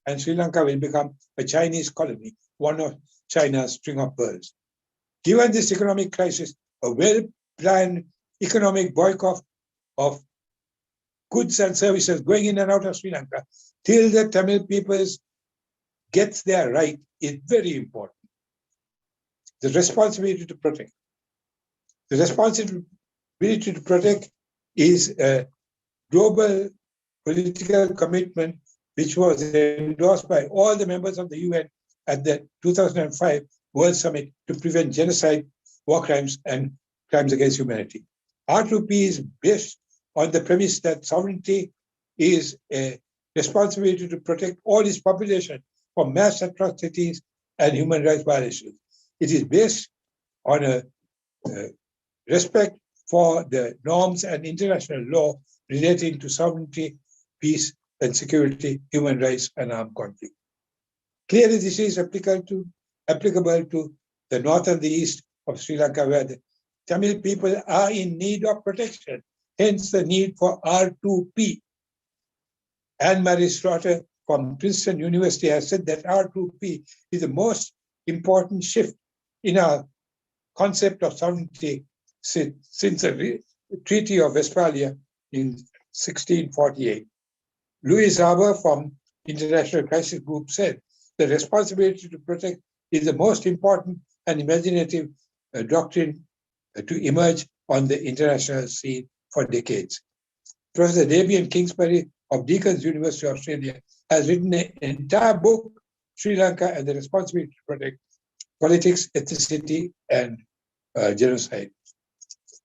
and Sri Lanka will become a Chinese colony, one of China's string of pearls. Given this economic crisis, a well-planned economic boycott of goods and services going in and out of Sri Lanka till the Tamil peoples gets their right is very important. The responsibility to protect. The responsibility to protect is a global political commitment which was endorsed by all the members of the UN at the 2005 World Summit to prevent genocide, war crimes, and crimes against humanity. R2P is based on the premise that sovereignty is a responsibility to protect all its population from mass atrocities and human rights violations. It is based on a respect for the norms and international law relating to sovereignty, peace and security, human rights, and armed conflict. Clearly, this is applicable to the north and the east of Sri Lanka, where the Tamil people are in need of protection, hence the need for R2P. Anne-Marie Slaughter from Princeton University has said that R2P is the most important shift in our concept of sovereignty since the Treaty of Westphalia in 1648. Louis Haber from International Crisis Group said, the responsibility to protect is the most important and imaginative doctrine to emerge on the international scene for decades. Professor Damien Kingsbury of Deacon's University, Australia, has written an entire book, Sri Lanka and the Responsibility to Protect, Politics, Ethnicity, and Genocide.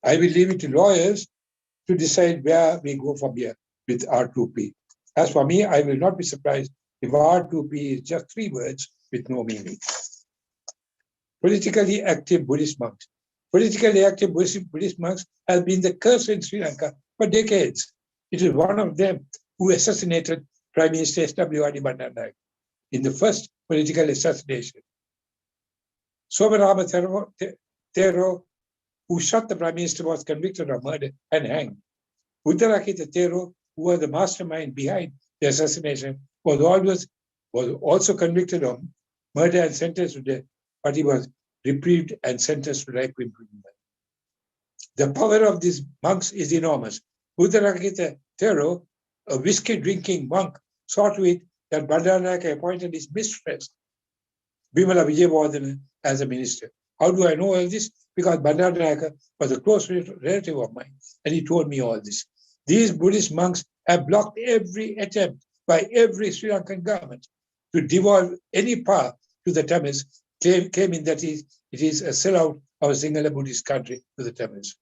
I will leave it to lawyers to decide where we go from here with R2P. As for me, I will not be surprised if R2P is just 3 words with no meaning. Politically active Buddhist monks. Politically active Buddhist monks have been the curse in Sri Lanka for decades. It is one of them who assassinated Prime Minister Senewiratne Bandaranaike in the first political assassination. Somarama Thero, who shot the Prime Minister, was convicted of murder and hanged. Uttarakita Thero, who was the mastermind behind the assassination, was also convicted of murder and sentenced to death, but he was reprieved and sentenced to life imprisonment. The power of these monks is enormous. Uttarakita Thero, a whiskey-drinking monk, saw to it that Bandaranaike appointed his mistress, Bimala Vijayawardena, as a minister. How do I know all this? Because Bandaranaike was a close relative of mine, and he told me all this. These Buddhist monks have blocked every attempt by every Sri Lankan government to devolve any power to the Tamils, claiming that it is a sellout of a Sinhala Buddhist country to the Tamils.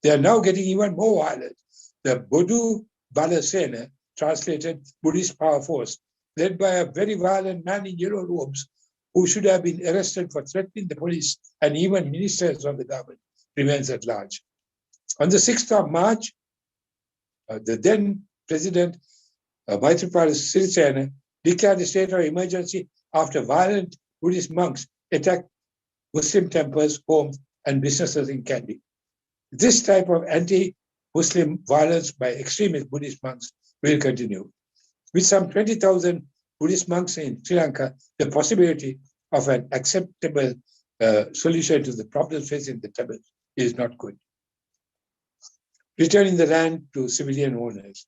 They are now getting even more violent. The Bodu Bala Sena, translated Buddhist power force, led by a very violent man in yellow robes, who should have been arrested for threatening the police and even ministers of the government, remains at large. On the 6th of March, the then President Maithripala Sirisena declared a state of emergency after violent Buddhist monks attacked Muslim temples, homes, and businesses in Kandy. This type of anti-Muslim violence by extremist Buddhist monks will continue. With some 20,000 Buddhist monks in Sri Lanka, the possibility of an acceptable solution to the problems facing the Tamils is not good. Returning the land to civilian owners.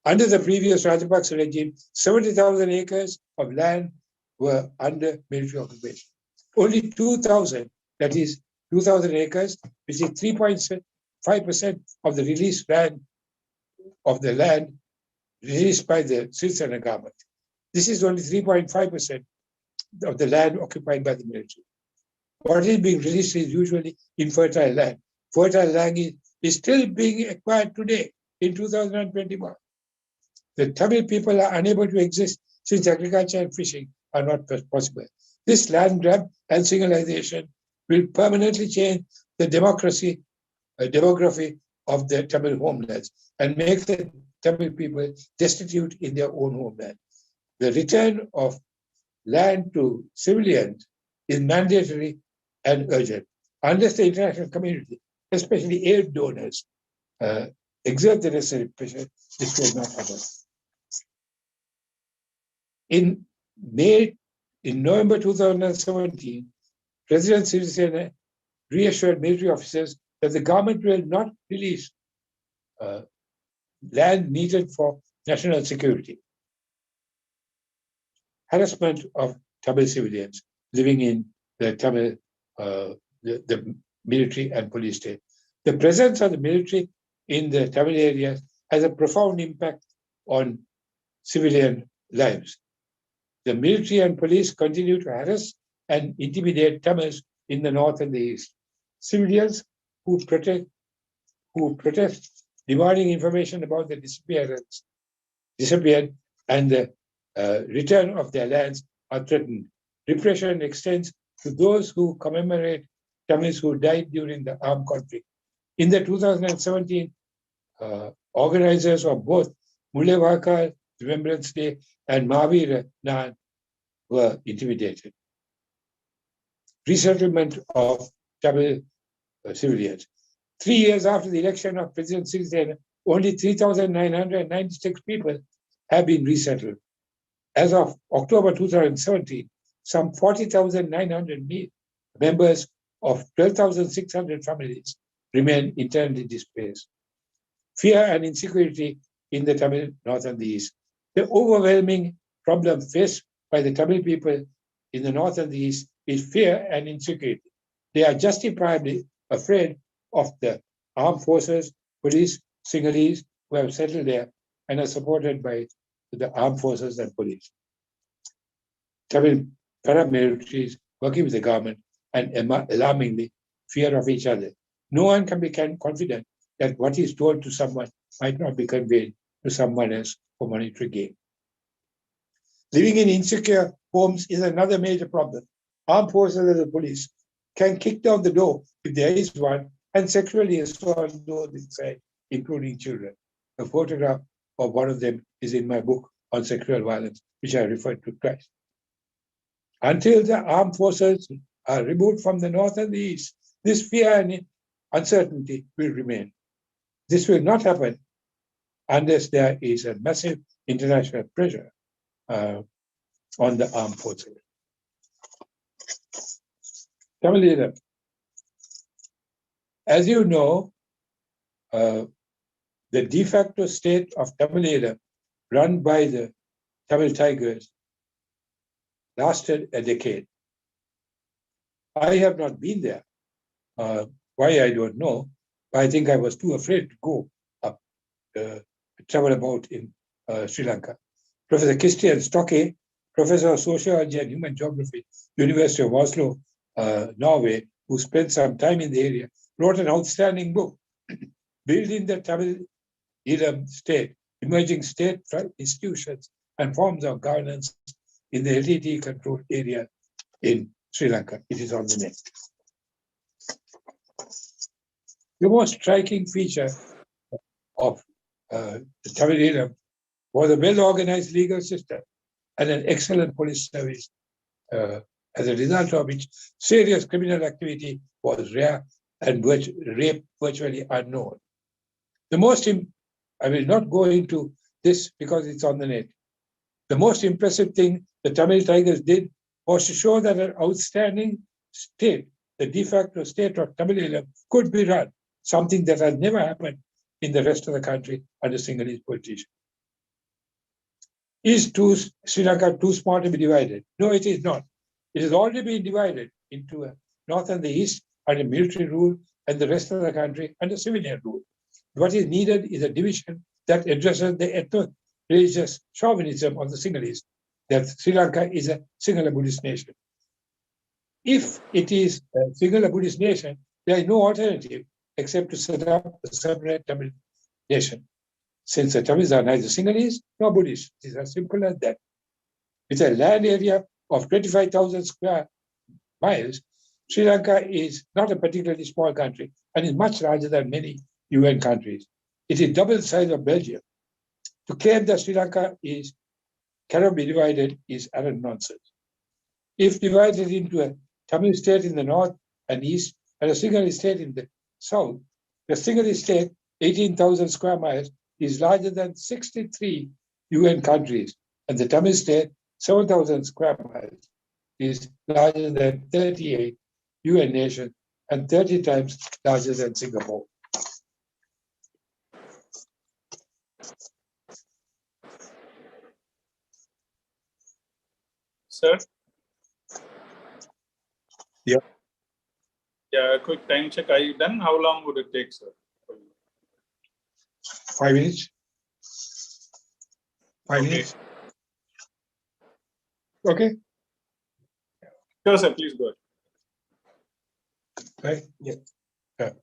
Under the previous Rajapaksa regime, 70,000 acres of land were under military occupation. Only 2,000, that is 2,000 acres, which is 3.5% of the released land of the land released by the Sirisena government. This is only 3.5% of the land occupied by the military. What is being released is usually infertile land. Fertile land is still being acquired today in 2021. The Tamil people are unable to exist since agriculture and fishing are not possible. This land grab and singleization will permanently change the demography of the Tamil homelands and make the Tamil people destitute in their own homeland. The return of land to civilians is mandatory and urgent. Unless the international community, especially aid donors, exert the necessary pressure, this will not happen. In November 2017, President Sirisena reassured military officers that the government will not release land needed for national security. Harassment of Tamil civilians living in the Tamil, the military and police state. The presence of the military in the Tamil areas has a profound impact on civilian lives. The military and police continue to harass and intimidate Tamils in the north and the east. Civilians who protest demanding information about the disappeared and the return of their lands are threatened. Repression extends to those who commemorate Tamils who died during the armed conflict. In the 2017, organizers of both Mullewaka Remembrance Day and Naam were intimidated. Resettlement of Tamil civilians. 3 years after the election of President Sirisena, only 3,996 people have been resettled. As of October 2017, some 40,900 members of 12,600 families remain internally displaced. Fear and insecurity in the Tamil north and the east. The overwhelming problem faced by the Tamil people in the north and the east is fear and insecurity. They are justifiably afraid of the armed forces, police, Sinhalese who have settled there and are supported by the armed forces and police. Tamil paramilitaries working with the government and alarmingly fear of each other. No one can be confident that what is told to someone might not be conveyed to someone else for monetary gain. Living in insecure homes is another major problem. Armed forces and the police can kick down the door if there is one and sexually assault those inside, including children. A photograph of one of them is in my book on sexual violence, which I referred to twice. Until the armed forces are removed from the north and the east, this fear and uncertainty will remain. This will not happen unless there is a massive international pressure on the armed forces. Tamilar. As you know, the de facto state of Tamilar, run by the Tamil Tigers, lasted a decade. I have not been there. Why, I don't know. But I think I was too afraid to go up, travel about in Sri Lanka. Professor Christian Stokke, Professor of Sociology and Human Geography, University of Oslo, Norway, who spent some time in the area, wrote an outstanding book, Building the Tamil Eelam State, Emerging State Institutions and Forms of Governance in the LTT-controlled area in Sri Lanka. It is on the net. The most striking feature of the Tamil Eelam was a well-organized legal system and an excellent police service, as a result of which serious criminal activity was rare and rape virtually unknown. I will not go into this because it's on the net. The most impressive thing the Tamil Tigers did was to show that an outstanding state, the de facto state of Tamil Eelam, could be run, something that had never happened in the rest of the country under Sinhalese politicians. Is Sri Lanka too small to be divided? No, it is not. It has already been divided into a north and the east under military rule and the rest of the country under civilian rule. What is needed is a division that addresses the ethno-religious chauvinism of the Sinhalese, that Sri Lanka is a Sinhala Buddhist nation. If it is a Sinhala Buddhist nation, there is no alternative except to set up a separate Tamil nation. Since the Tamiz are neither Sinhalese nor Buddhist, it is as simple as that. With a land area of 25,000 square miles, Sri Lanka is not a particularly small country and is much larger than many UN countries. It is double the size of Belgium. To claim that Sri Lanka cannot be divided is utter nonsense. If divided into a Tamil state in the north and east and a Sinhalese state in the south, the Sinhalese state, 18,000 square miles, is larger than 63 UN countries, and the Tamil state, 7,000 square miles, is larger than 38 UN nations and 30 times larger than Singapore. Sir? Yeah. Yeah, a quick time check. Are you done? How long would it take, sir? 5 minutes. 5 Okay. minutes. Okay. Sure, sir. Please go ahead. Right? Yeah. Yeah.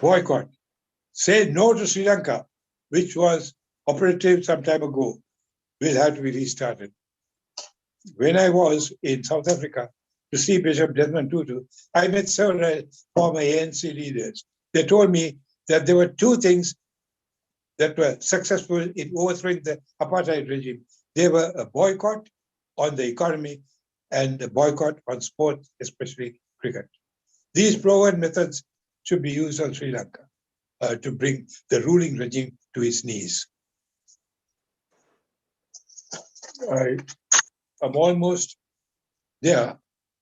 Boycott. Say no to Sri Lanka, which was operative some time ago, will have to be restarted. When I was in South Africa to see Bishop Desmond Tutu, I met several former ANC leaders. They told me that there were two things that were successful in overthrowing the apartheid regime. They were a boycott on the economy and a boycott on sports, especially cricket. These proven methods should be used on Sri Lanka to bring the ruling regime to its knees. I'm almost there,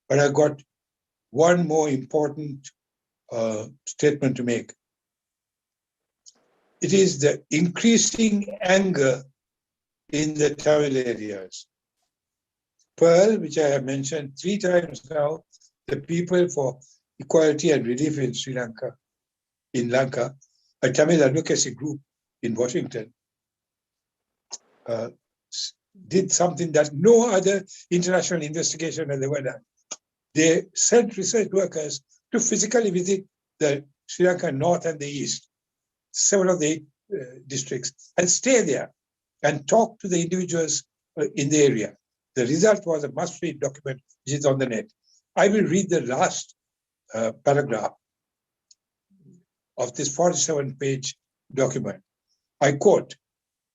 but I've got one more important statement to make. It is the increasing anger in the Tamil areas. Pearl, which I have mentioned 3 times now, the People for Equality and Relief in Sri Lanka, in Lanka, a Tamil advocacy group in Washington, did something that no other international investigation has ever done. They sent research workers to physically visit the Sri Lanka north and the east, several of the 8 districts, and stay there and talk to the individuals in the area. The result was a must-read document which is on the net. I will read the last paragraph of this 47-page document. I quote,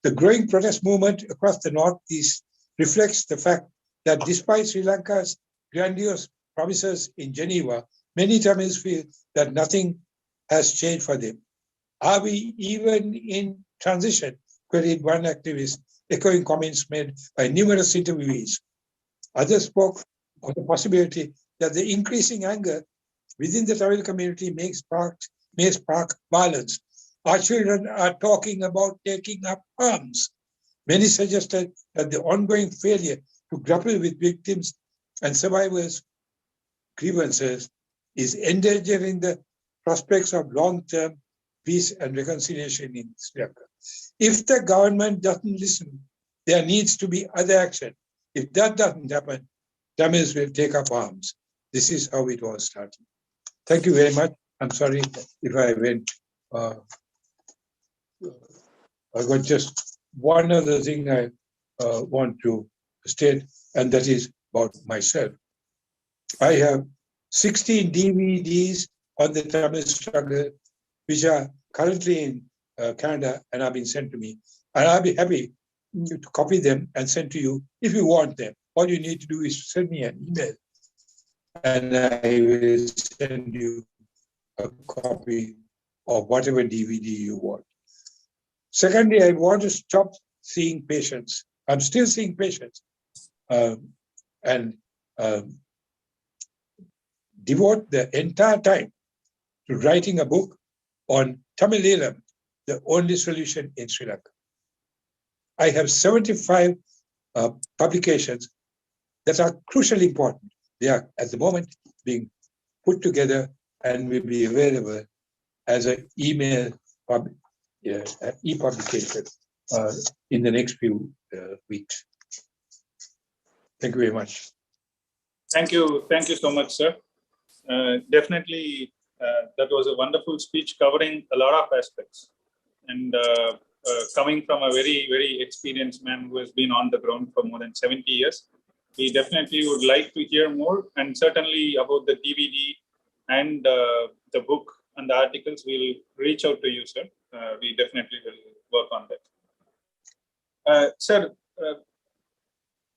"The growing protest movement across the Northeast reflects the fact that despite Sri Lanka's grandiose promises in Geneva, many Tamils feel that nothing has changed for them. Are we even in transition?" queried one activist, echoing comments made by numerous interviewees. Others spoke of the possibility that the increasing anger within the Tamil community may spark violence. Our children are talking about taking up arms. Many suggested that the ongoing failure to grapple with victims and survivors' grievances is endangering the prospects of long-term peace and reconciliation in Sri Lanka. If the government doesn't listen, there needs to be other action. If that doesn't happen, Tamils will take up arms. This is how it was started. Thank you very much. I'm sorry if I went. I got just one other thing I want to state, and that is about myself. I have 16 DVDs on the Tamil struggle, which are currently in Canada and have been sent to me. And I'll be happy to copy them and send to you if you want them. All you need to do is send me an email, and I will send you a copy of whatever DVD you want. Secondly, I want to stop seeing patients. I'm still seeing patients, and devote the entire time to writing a book on Tamilar, the only solution in Sri Lanka. I have 75 publications that are crucially important. They are at the moment being put together and will be available as an e-publication in the next few weeks. Thank you very much. Thank you so much, sir. Definitely, that was a wonderful speech covering a lot of aspects. And coming from a very, very experienced man who has been on the ground for more than 70 years, we definitely would like to hear more, and certainly about the DVD and the book and the articles. We'll reach out to you, sir. We definitely will work on that. Sir,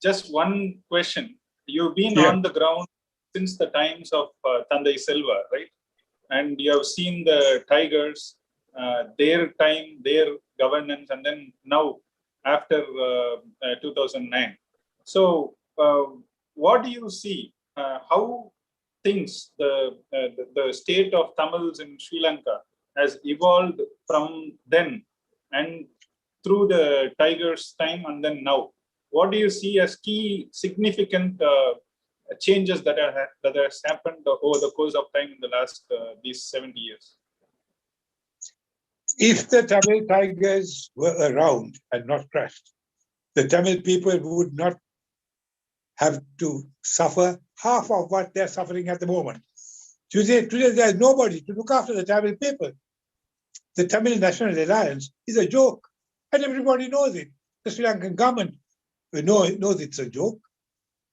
just one question. You've been on the ground since the times of Thandai Selva, right? And you have seen the Tigers, their time, their governance, and then now after 2009. So what do you see? How things, the state of Tamils in Sri Lanka has evolved from then and through the Tigers' time and then now? What do you see as key significant changes that has happened over the course of time in the last these 70 years? If the Tamil Tigers were around and not crushed, the Tamil people would not have to suffer half of what they're suffering at the moment. Today there's nobody to look after the Tamil people. The Tamil National Alliance is a joke, and everybody knows it. The Sri Lankan government knows it's a joke,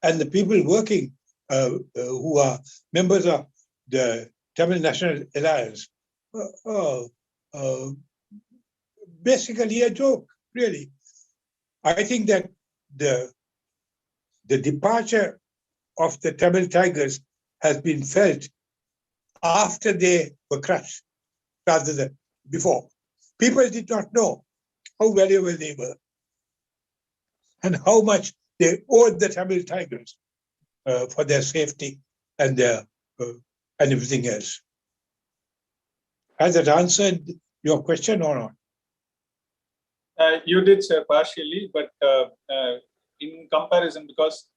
and the people working who are members of the Tamil National Alliance basically a joke, really. I think that the departure of the Tamil Tigers has been felt after they were crushed rather than before. People did not know how valuable they were and how much they owed the Tamil Tigers for their safety and their and everything else. Has that answered your question or not? You did, sir, partially, but in comparison, because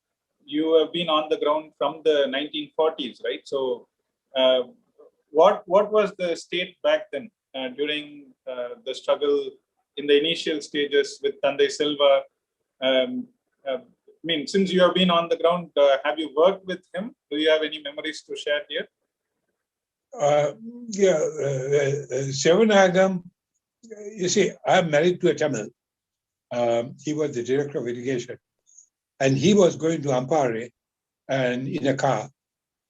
you have been on the ground from the 1940s, right? So what was the state back then during the struggle in the initial stages with Thandai Selva? I mean, since you have been on the ground, have you worked with him? Do you have any memories to share here? Sevanagam, you see, I'm married to a Tamil. He was the director of irrigation. and he was going to Ampare and in a car,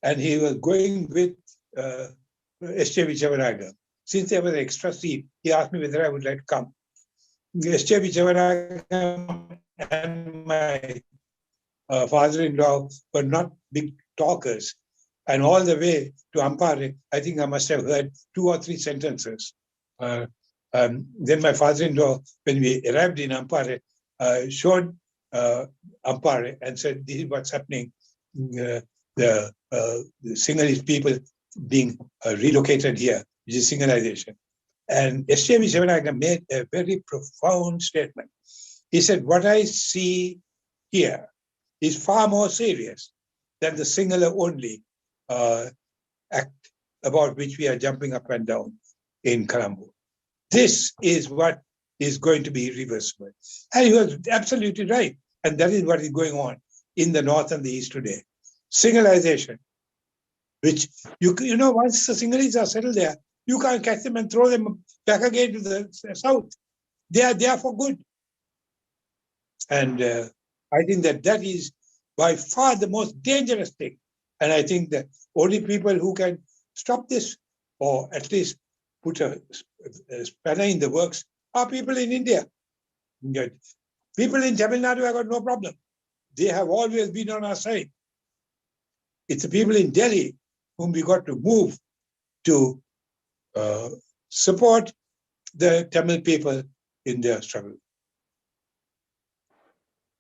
and he was going with S.J. Vichavaraga. Since there was an extra seat, he asked me whether I would like to come. S.J. Vichavaraga and my father-in-law were not big talkers. And all the way to Ampare, I think I must have heard 2 or 3 sentences. Then my father-in-law, when we arrived in Ampare, showed Ampare and said, this is what's happening. The Sinhalese people being relocated here, which is Sinhalization. And S.J. Vichavaraga made a very profound statement. He said, what I see here is far more serious than the Sinhala only act about which we are jumping up and down in Colombo. This is what is going to be reversible. And he was absolutely right. And that is what is going on in the North and the East today. Sinhalization, which, you know, once the Sinhalese are settled there, you can't catch them and throw them back again to the South. They are there for good. And I think that that is by far the most dangerous thing. And I think that only people who can stop this, or at least put a spanner in the works, are people in India. People in Tamil Nadu have got no problem. They have always been on our side. It's the people in Delhi whom we got to move to support the Tamil people in their struggle.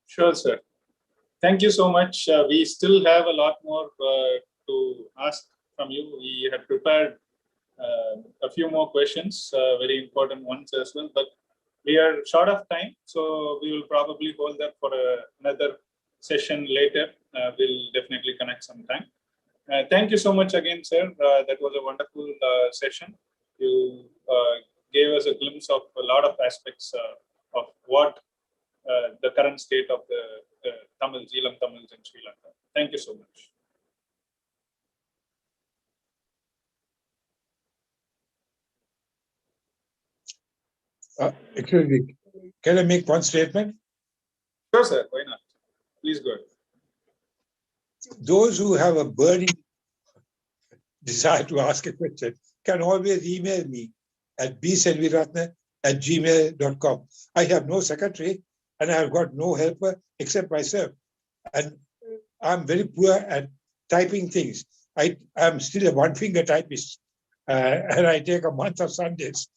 Sure, sir. Thank you so much. We still have a lot more to ask from you. We had prepared a few more questions, very important ones as well, but we are short of time, so we will probably hold that for another session later. We'll definitely connect sometime. Thank you so much again, sir. That was a wonderful session. You gave us a glimpse of a lot of aspects of what the current state of the Tamils, Eelam Tamils in Sri Lanka. Thank you so much. Excuse me, can I make one statement? Sure, sir. Why not? Please go ahead. Those who have a burning desire to ask a question can always email me at bsenewiratne@gmail.com. I have no secretary and I have got no helper except myself. And I'm very poor at typing things. I'm still a one-finger typist and I take a month of Sundays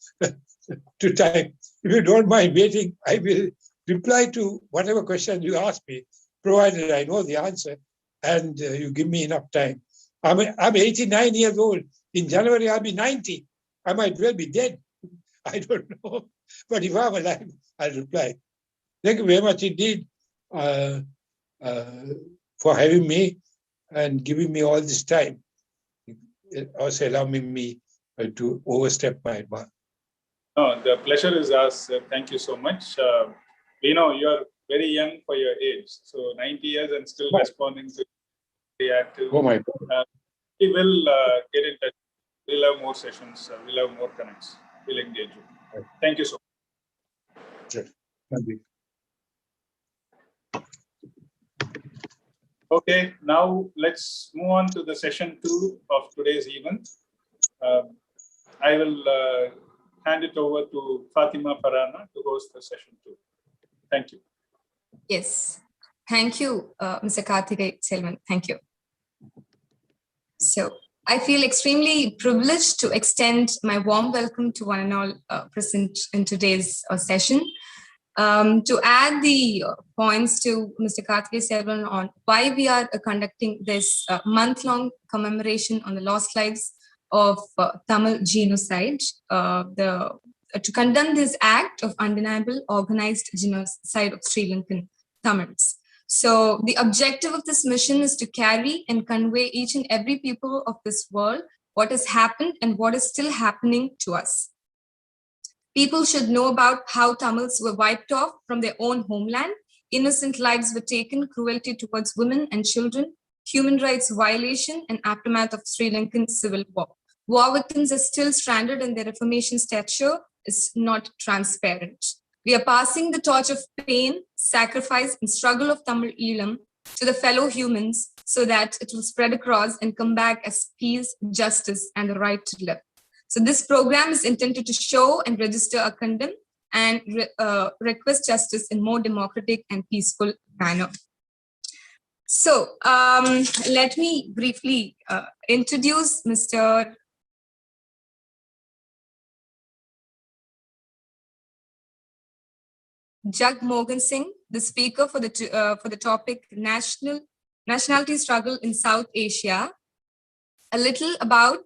to type. If you don't mind waiting, I will reply to whatever question you ask me, provided I know the answer and you give me enough time. I'm 89 years old. In January, I'll be 90. I might well be dead. I don't know. But if I'm alive, I'll reply. Thank you very much indeed for having me and giving me all this time. Also allowing me to overstep my mark. No, the pleasure is ours. Thank you so much. We know you're very young for your age. So 90 years and still responding to the active. Oh my God. We will get in touch. We'll have more sessions. We'll have more connects. We'll engage you. Thank you so much. Sure. Thank you. Okay, now let's move on to the session 2 of today's event. I will hand it over to Fatima Farana to host the session 2. Thank you. Yes, thank you, Mr. Karthikay Selvan. Thank you. So I feel extremely privileged to extend my warm welcome to one and all present in today's session. To add the points to Mr. Karthikay Selvan on why we are conducting this month-long commemoration on the lost lives of Tamil genocide, to condemn this act of undeniable organized genocide of Sri Lankan Tamils. So the objective of this mission is to carry and convey each and every people of this world what has happened and what is still happening to us. People should know about how Tamils were wiped off from their own homeland, innocent lives were taken, cruelty towards women and children, human rights violation, and aftermath of Sri Lankan civil war. War victims are still stranded and their information stature is not transparent. We are passing the torch of pain, sacrifice, and struggle of Tamil Eelam to the fellow humans so that it will spread across and come back as peace, justice, and the right to live. So this program is intended to show and register a condemn and request justice in more democratic and peaceful manner. So let me briefly introduce Mr. Jagmohan Singh, the speaker for the topic Nationality Struggle in South Asia. A little about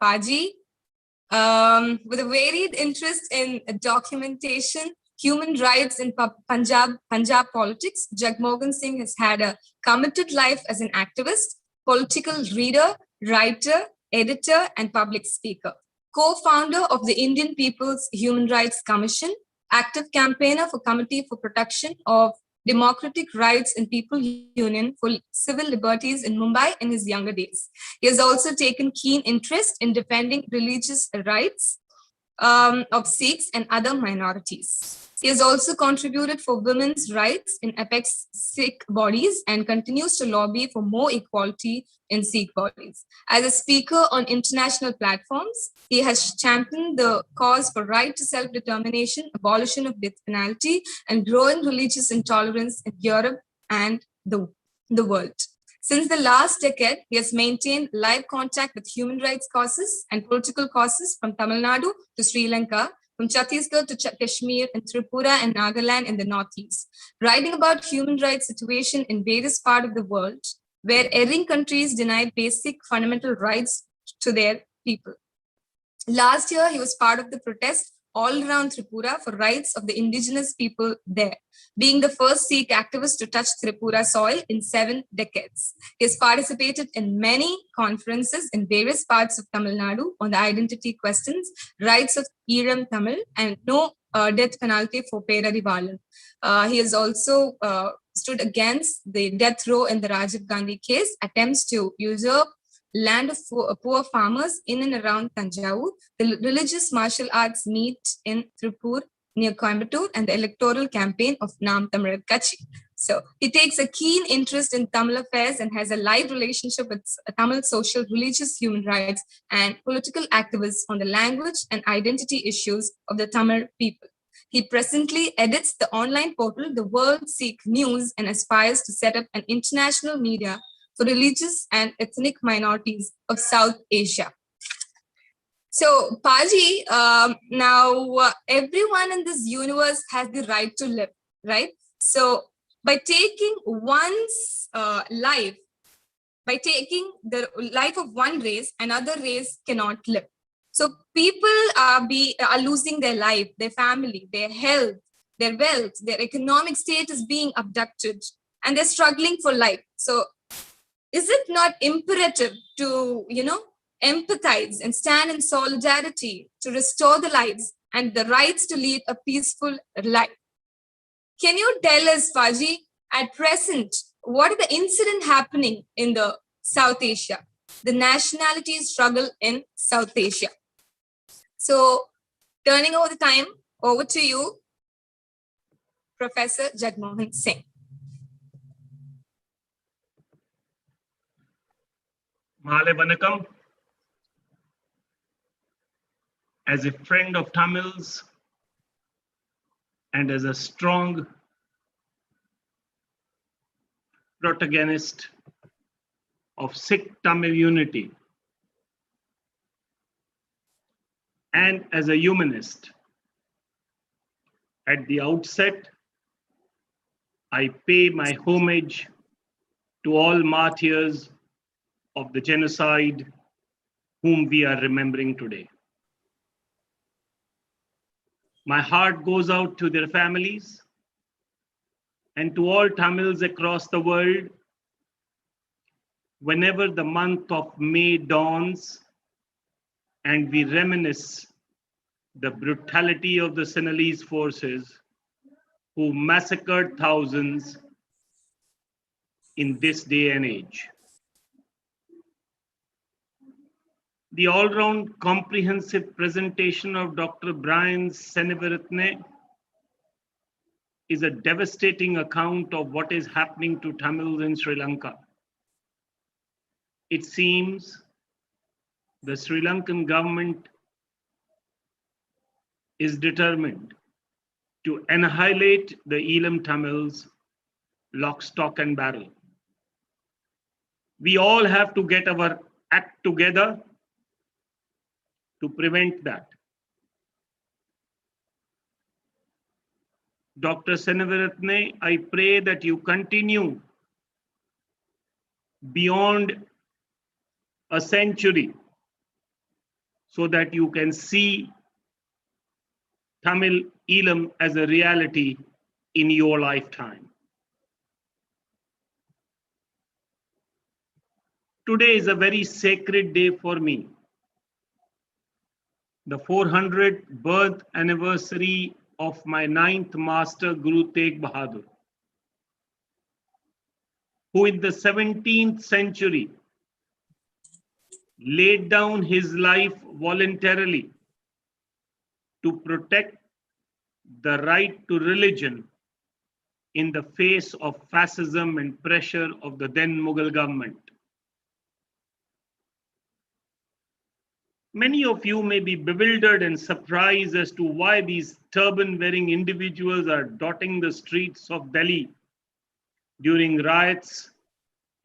Paji. With a varied interest in documentation, human rights in Punjab politics, Jagmohan Singh has had a committed life as an activist, political reader, writer, editor, and public speaker. Co-founder of the Indian People's Human Rights Commission, active campaigner for Committee for Protection of Democratic Rights and People Union for Civil Liberties in Mumbai in his younger days. He has also taken keen interest in defending religious rights of Sikhs and other minorities. He has also contributed for women's rights in apex Sikh bodies and continues to lobby for more equality in Sikh bodies. As a speaker on international platforms, he has championed the cause for right to self-determination, abolition of death penalty, and growing religious intolerance in Europe and the world. Since the last decade, he has maintained live contact with human rights causes and political causes from Tamil Nadu to Sri Lanka, from Chhattisgarh to Kashmir and Tripura and Nagaland in the Northeast, writing about human rights situation in various parts of the world where erring countries deny basic fundamental rights to their people. Last year, he was part of the protest all around Tripura for rights of the indigenous people there, being the first Sikh activist to touch Tripura soil in 7 decades. He has participated in many conferences in various parts of Tamil Nadu on the identity questions, rights of Eelam Tamil, and no death penalty for Perarivalan. He has also stood against the death row in the Rajiv Gandhi case, attempts to usurp land of poor farmers in and around Thanjavur, the religious martial arts meet in Tripur near Coimbatore, and the electoral campaign of Naam, Tamilar, Katchi. So he takes a keen interest in Tamil affairs and has a live relationship with Tamil social, religious, human rights, and political activists on the language and identity issues of the Tamil people. He presently edits the online portal, The World Sikh News, and aspires to set up an international media for religious and ethnic minorities of South Asia. So, Paji, now everyone in this universe has the right to live, right? So, by taking one's life, by taking the life of one race, another race cannot live. So, people are losing their life, their family, their health, their wealth, their economic state is being abducted, and they're struggling for life. So, is it not imperative to, empathize and stand in solidarity to restore the lives and the rights to lead a peaceful life? Can you tell us, Paji, at present, what are the incidents happening in the South Asia, the nationality struggle in South Asia? So, turning over the time over to you, Professor Jagmohan Singh. Mahale Vanakkam. As a friend of Tamils and as a strong protagonist of Sikh Tamil unity, and as a humanist, at the outset, I pay my homage to all martyrs of the genocide whom we are remembering today. My heart goes out to their families and to all Tamils across the world. Whenever the month of May dawns and we reminisce the brutality of the Senegalese forces who massacred thousands in this day and age. The all-round comprehensive presentation of Dr. Brian Senewiratne is a devastating account of what is happening to Tamils in Sri Lanka. It seems the Sri Lankan government is determined to annihilate the Eelam Tamils lock, stock and barrel. We all have to get our act together to prevent that. Dr. Senewiratne, I pray that you continue beyond a century so that you can see Tamil Eelam as a reality in your lifetime. Today is a very sacred day for me. The 400th birth anniversary of my 9th master, Guru Tegh Bahadur, who in the 17th century laid down his life voluntarily to protect the right to religion in the face of fascism and pressure of the then Mughal government. Many of you may be bewildered and surprised as to why these turban-wearing individuals are dotting the streets of Delhi during riots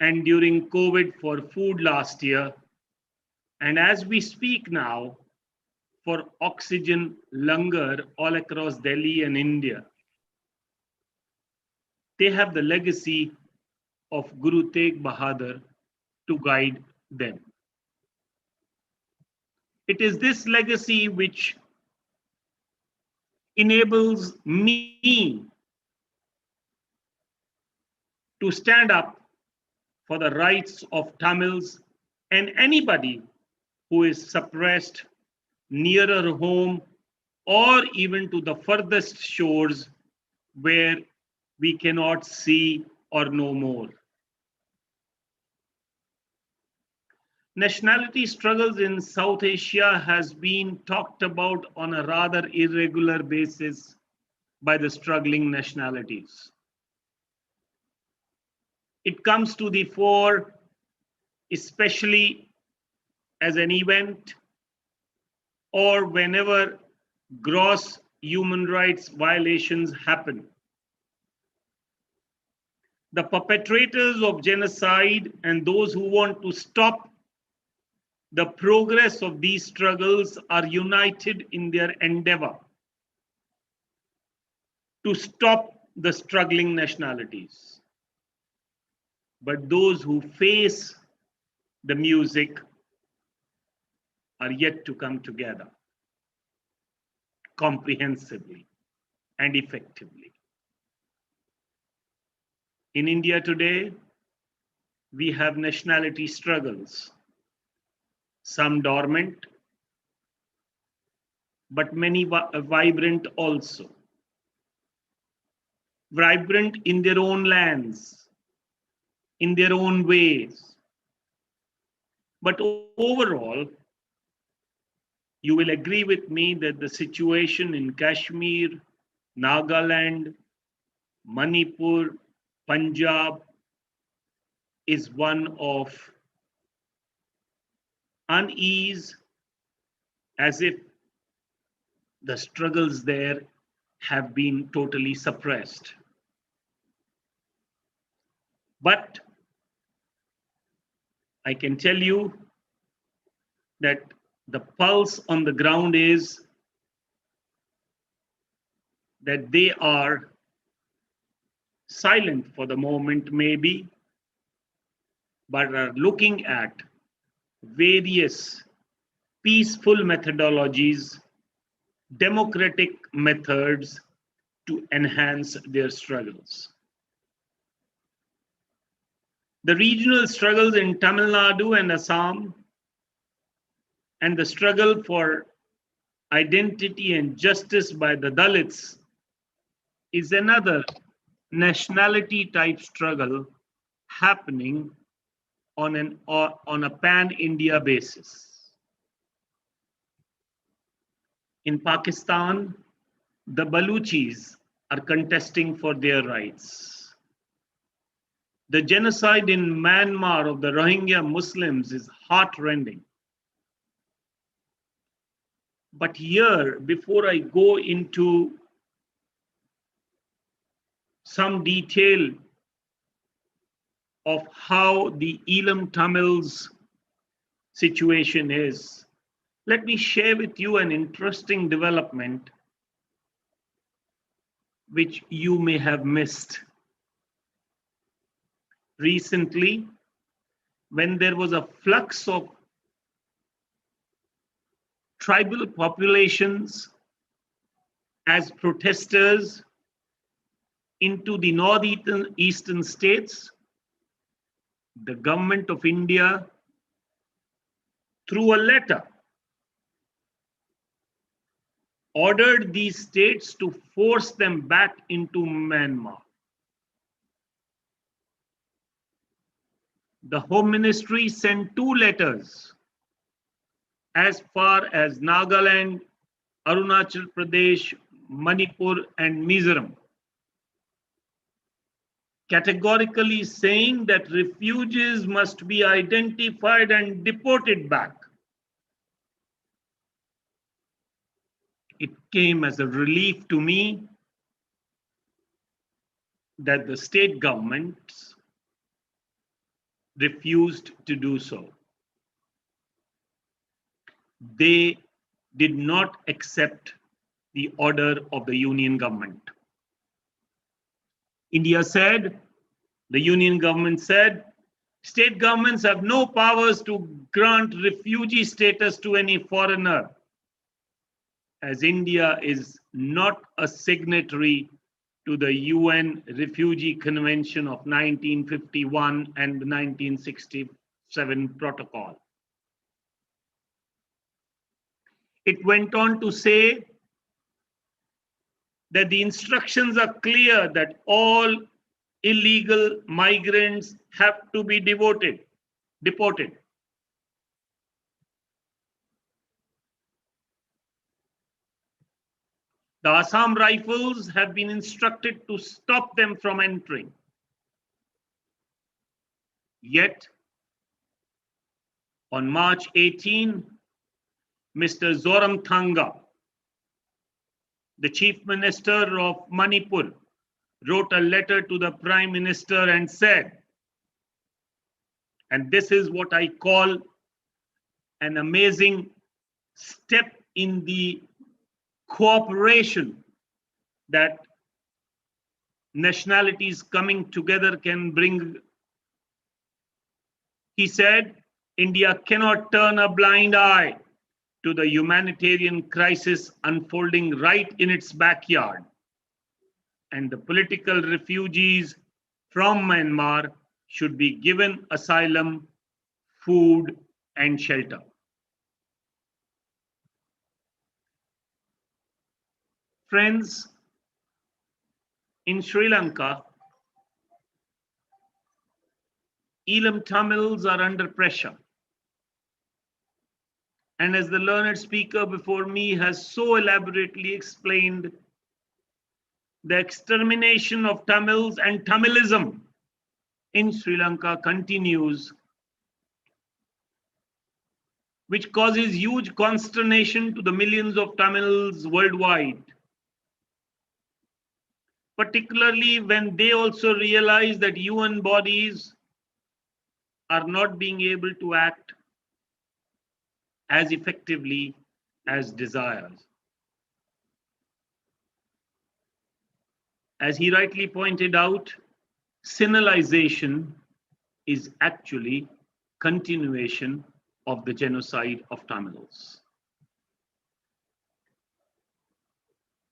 and during COVID for food last year, and as we speak now, for oxygen langar all across Delhi and India. They have the legacy of Guru Tegh Bahadur to guide them. It is this legacy which enables me to stand up for the rights of Tamils and anybody who is suppressed nearer home or even to the furthest shores where we cannot see or know more. Nationality struggles in South Asia has been talked about on a rather irregular basis by the struggling nationalities. It comes to the fore, especially as an event or whenever gross human rights violations happen. The perpetrators of genocide and those who want to stop the progress of these struggles are united in their endeavor to stop the struggling nationalities. But those who face the music are yet to come together comprehensively and effectively. In India today, we have nationality struggles, some dormant, but many vibrant also. Vibrant in their own lands, in their own ways. But overall, you will agree with me that the situation in Kashmir, Nagaland, Manipur, Punjab is one of unease, as if the struggles there have been totally suppressed. But I can tell you that the pulse on the ground is that they are silent for the moment, maybe, but are looking at various peaceful methodologies, democratic methods to enhance their struggles. The regional struggles in Tamil Nadu and Assam and the struggle for identity and justice by the Dalits is another nationality type struggle happening on a pan-India basis. In Pakistan, the Baluchis are contesting for their rights. The genocide in Myanmar of the Rohingya Muslims is heartrending. But here, before I go into some detail of how the Eelam Tamils situation is, let me share with you an interesting development which you may have missed. Recently, when there was a flux of tribal populations as protesters into the northeastern states, the government of India, through a letter, ordered these states to force them back into Myanmar. The Home Ministry sent 2 letters as far as Nagaland, Arunachal Pradesh, Manipur, and Mizoram, categorically saying that refugees must be identified and deported back. It came as a relief to me that the state governments refused to do so. They did not accept the order of the union government. India said, the union government said, state governments have no powers to grant refugee status to any foreigner, as India is not a signatory to the UN Refugee Convention of 1951 and the 1967 Protocol. It went on to say that the instructions are clear that all illegal migrants have to be deported. The Assam Rifles have been instructed to stop them from entering. Yet, on March 18, Mr. Zoramthanga, the Chief Minister of Manipur, wrote a letter to the Prime Minister and said, and this is what I call an amazing step in the cooperation that nationalities coming together can bring. He said, India cannot turn a blind eye to the humanitarian crisis unfolding right in its backyard, and the political refugees from Myanmar should be given asylum, food, and shelter. Friends, in Sri Lanka, Eelam Tamils are under pressure. And as the learned speaker before me has so elaborately explained, the extermination of Tamils and Tamilism in Sri Lanka continues, which causes huge consternation to the millions of Tamils worldwide, particularly when they also realize that UN bodies are not being able to act as effectively as desired. As he rightly pointed out, Sinalization is actually continuation of the genocide of Tamils.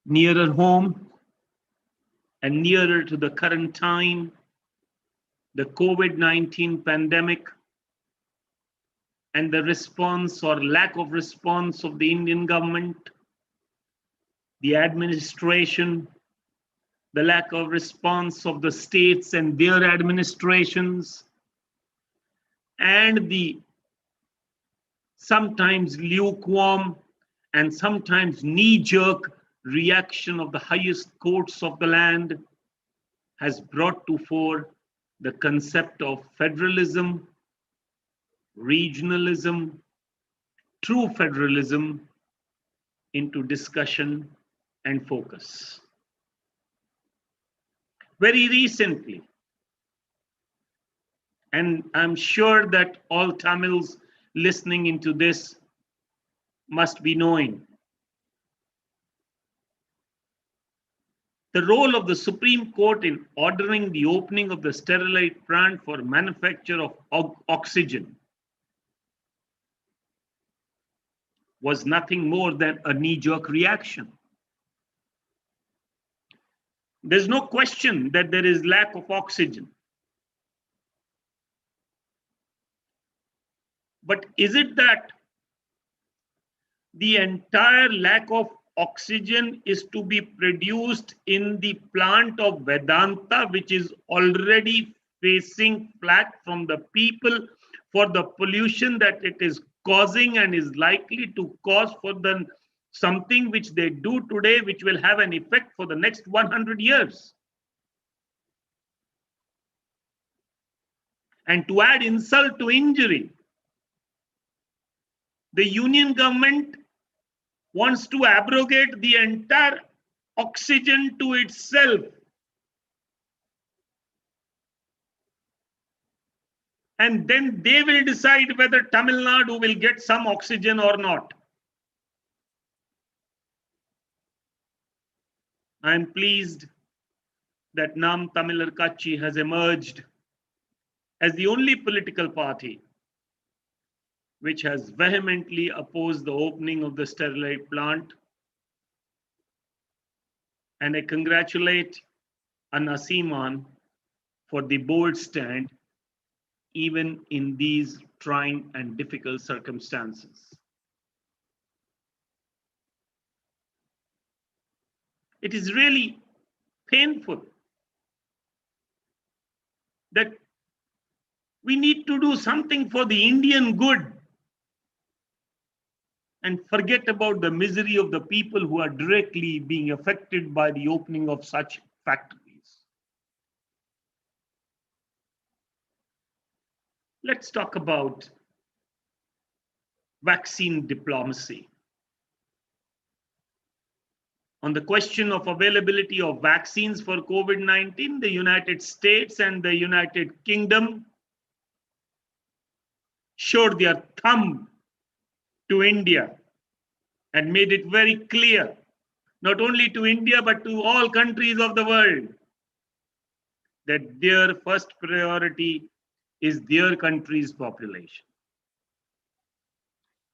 Nearer home and nearer to the current time, the COVID-19 pandemic and the response or lack of response of the Indian government, the administration, the lack of response of the states and their administrations, and the sometimes lukewarm and sometimes knee-jerk reaction of the highest courts of the land has brought to fore the concept of federalism, regionalism, true federalism into discussion and focus. Very recently, and I'm sure that all Tamils listening into this must be knowing, the role of the Supreme Court in ordering the opening of the Sterilite plant for manufacture of oxygen was nothing more than a knee-jerk reaction. There's no question that there is lack of oxygen. But is it that the entire lack of oxygen is to be produced in the plant of Vedanta, which is already facing flack from the people for the pollution that it is causing and is likely to cause for the something which they do today, which will have an effect for the next 100 years? And to add insult to injury, the union government wants to abrogate the entire oxygen to itself. And then they will decide whether Tamil Nadu will get some oxygen or not. I am pleased that Naam Tamilar Katchi has emerged as the only political party which has vehemently opposed the opening of the Sterilite plant. And I congratulate Seeman for the bold stand, even in these trying and difficult circumstances. It is really painful that we need to do something for the Indian good and forget about the misery of the people who are directly being affected by the opening of such factories. Let's talk about vaccine diplomacy. On the question of availability of vaccines for COVID-19, the United States and the United Kingdom showed their thumb to India and made it very clear, not only to India, but to all countries of the world, that their first priority is their country's population.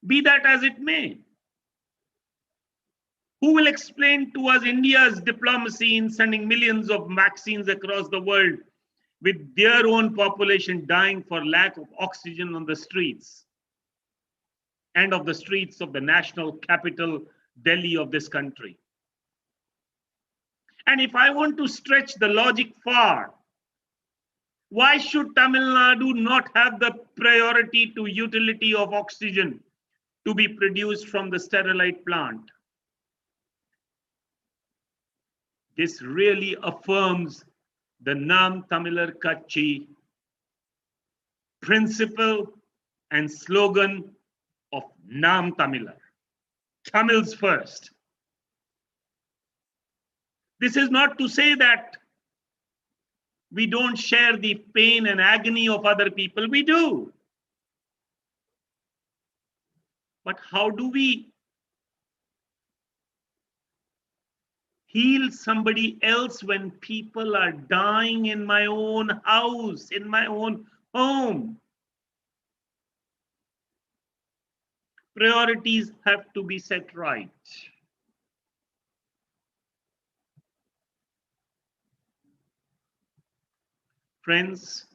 Be that as it may, who will explain to us India's diplomacy in sending millions of vaccines across the world with their own population dying for lack of oxygen on the streets and of the streets of the national capital, Delhi, of this country? And if I want to stretch the logic far, why should Tamil Nadu not have the priority to utility of oxygen to be produced from the Sterilite plant? This really affirms the Naam Tamilar Katchi principle and slogan of Naam Tamilar, Tamils first. This is not to say that we don't share the pain and agony of other people. We do. But how do we heal somebody else when people are dying in my own house, in my own home? Priorities have to be set right. Friends,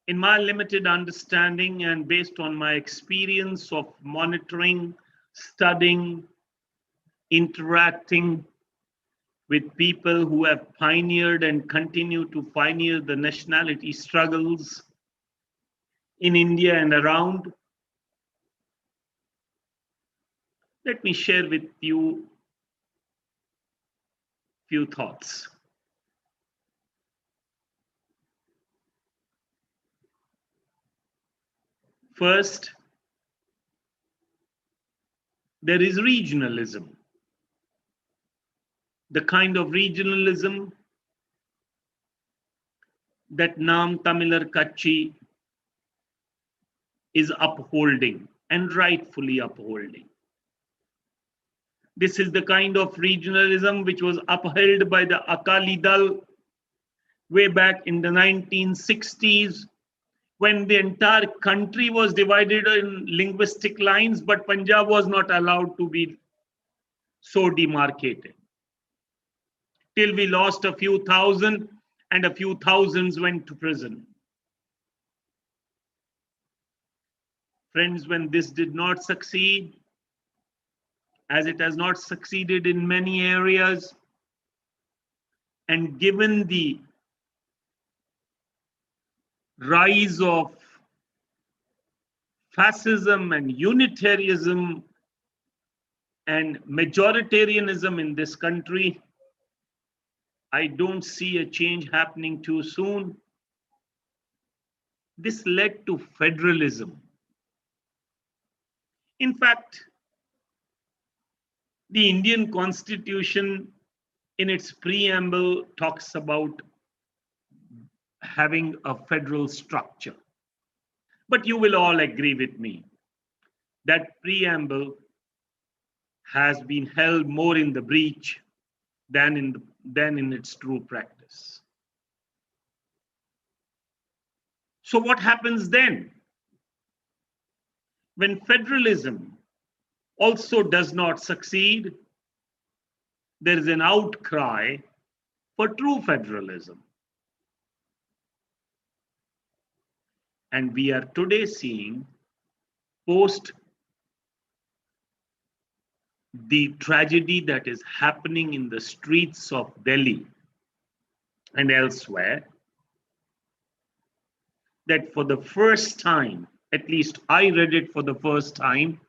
in my limited understanding and based on my experience of monitoring, studying, interacting with people who have pioneered and continue to pioneer the nationality struggles in India and around, Let me share with you few thoughts. First, there is regionalism. The kind of regionalism that Naam, Tamilar, Katchi is upholding and rightfully upholding. This is the kind of regionalism which was upheld by the Akali Dal way back in the 1960s, when the entire country was divided in linguistic lines, but Punjab was not allowed to be so demarcated. Till we lost a few thousand, and a few thousands went to prison. Friends, when this did not succeed, as it has not succeeded in many areas, and given the rise of fascism and unitarianism and majoritarianism in this country, I don't see a change happening too soon. This led to federalism. In fact, the Indian Constitution in its preamble talks about having a federal structure. But you will all agree with me that preamble has been held more in the breach than in its true practice. So what happens then? When federalism also does not succeed, there is an outcry for true federalism. And we are today seeing, post the tragedy that is happening in the streets of Delhi and elsewhere, that for the first time, at least I read it for the first time,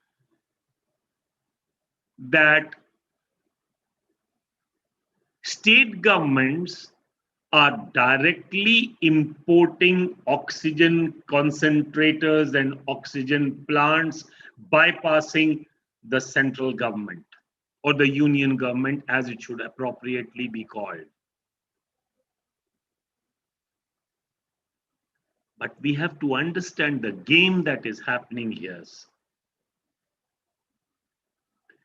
that state governments are directly importing oxygen concentrators and oxygen plants, bypassing the central government or the union government, as it should appropriately be called. But we have to understand the game that is happening here.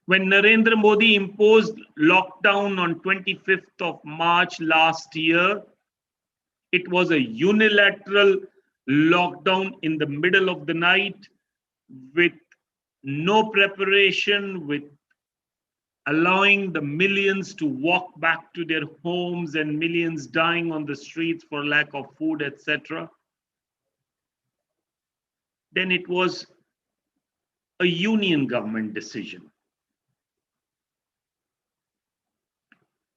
When Narendra Modi imposed lockdown on 25th of March last year, it was a unilateral lockdown in the middle of the night with no preparation, with allowing the millions to walk back to their homes and millions dying on the streets for lack of food, etc. Then it was a union government decision.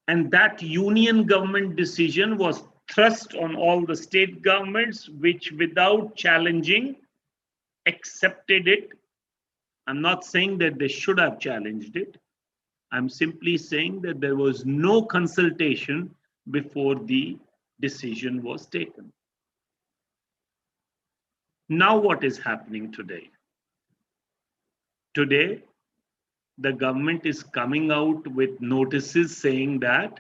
And that union government decision was thrust on all the state governments, which without challenging accepted it. I'm not saying that they should have challenged it. I'm simply saying that there was no consultation before the decision was taken. Now what is happening today? Today, the government is coming out with notices saying that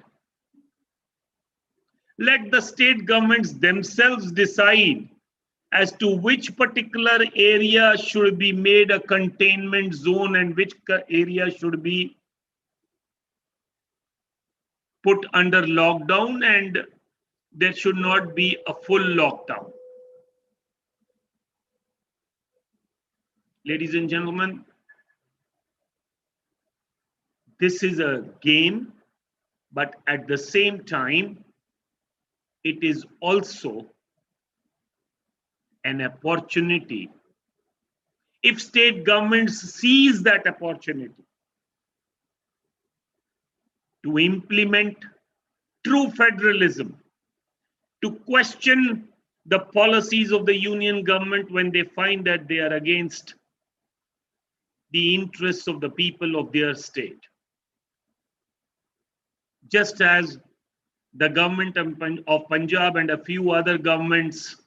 let the state governments themselves decide as to which particular area should be made a containment zone and which area should be put under lockdown, and there should not be a full lockdown. Ladies and gentlemen, this is a game, but at the same time, it is also an opportunity. If state governments seize that opportunity to implement true federalism, to question the policies of the union government when they find that they are against the interests of the people of their state. Just as the government of Punjab and a few other governments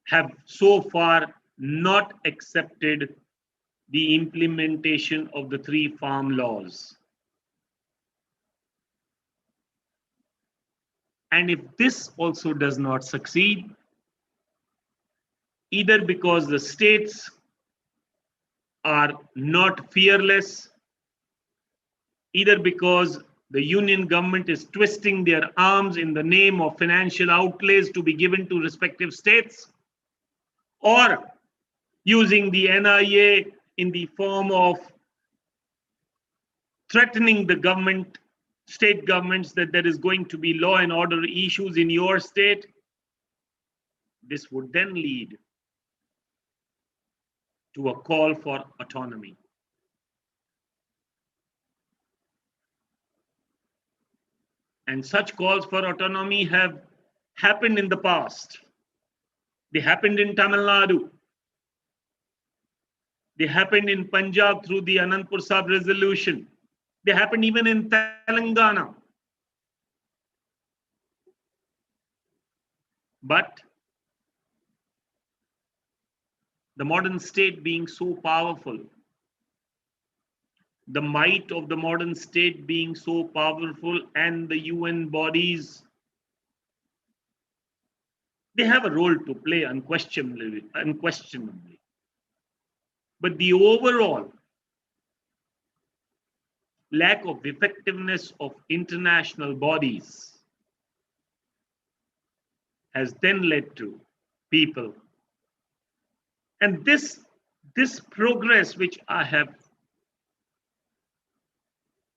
have so far not accepted the implementation of the 3 farm laws. And if this also does not succeed, either because the states are not fearless, either because the union government is twisting their arms in the name of financial outlays to be given to respective states, or using the NIA in the form of threatening the government, state governments, that there is going to be law and order issues in your state, this would then lead to a call for autonomy. And such calls for autonomy have happened in the past. They happened in Tamil Nadu. They happened in Punjab through the Anandpur Sahib resolution. They happened even in Telangana. But the modern state being so powerful, the might of the modern state being so powerful, and the UN bodies, they have a role to play unquestionably. But the overall lack of effectiveness of international bodies has then led to people. And this progress which I have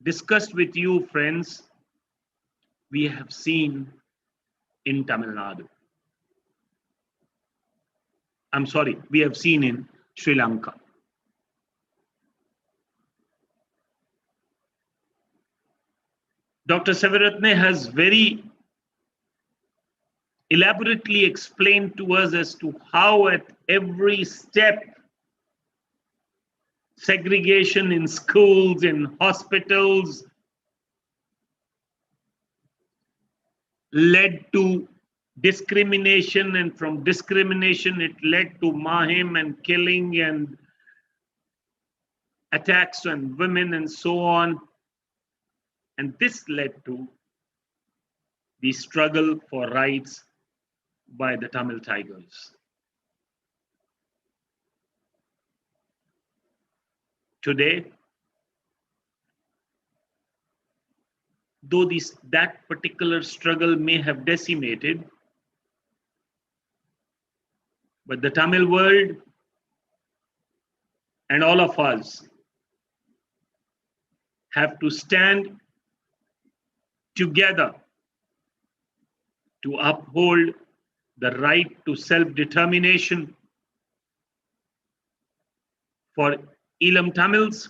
discussed with you, friends, we have seen in Tamil Nadu. I'm sorry, we have seen in Sri Lanka. Dr. Senewiratne has very elaborately explained to us as to how at every step segregation in schools, in hospitals, led to discrimination, and from discrimination it led to mayhem and killing and attacks on women and so on. And this led to the struggle for rights by the Tamil Tigers. Today, though that particular struggle may have decimated, but the Tamil world and all of us have to stand together to uphold the right to self-determination for Eelam Tamils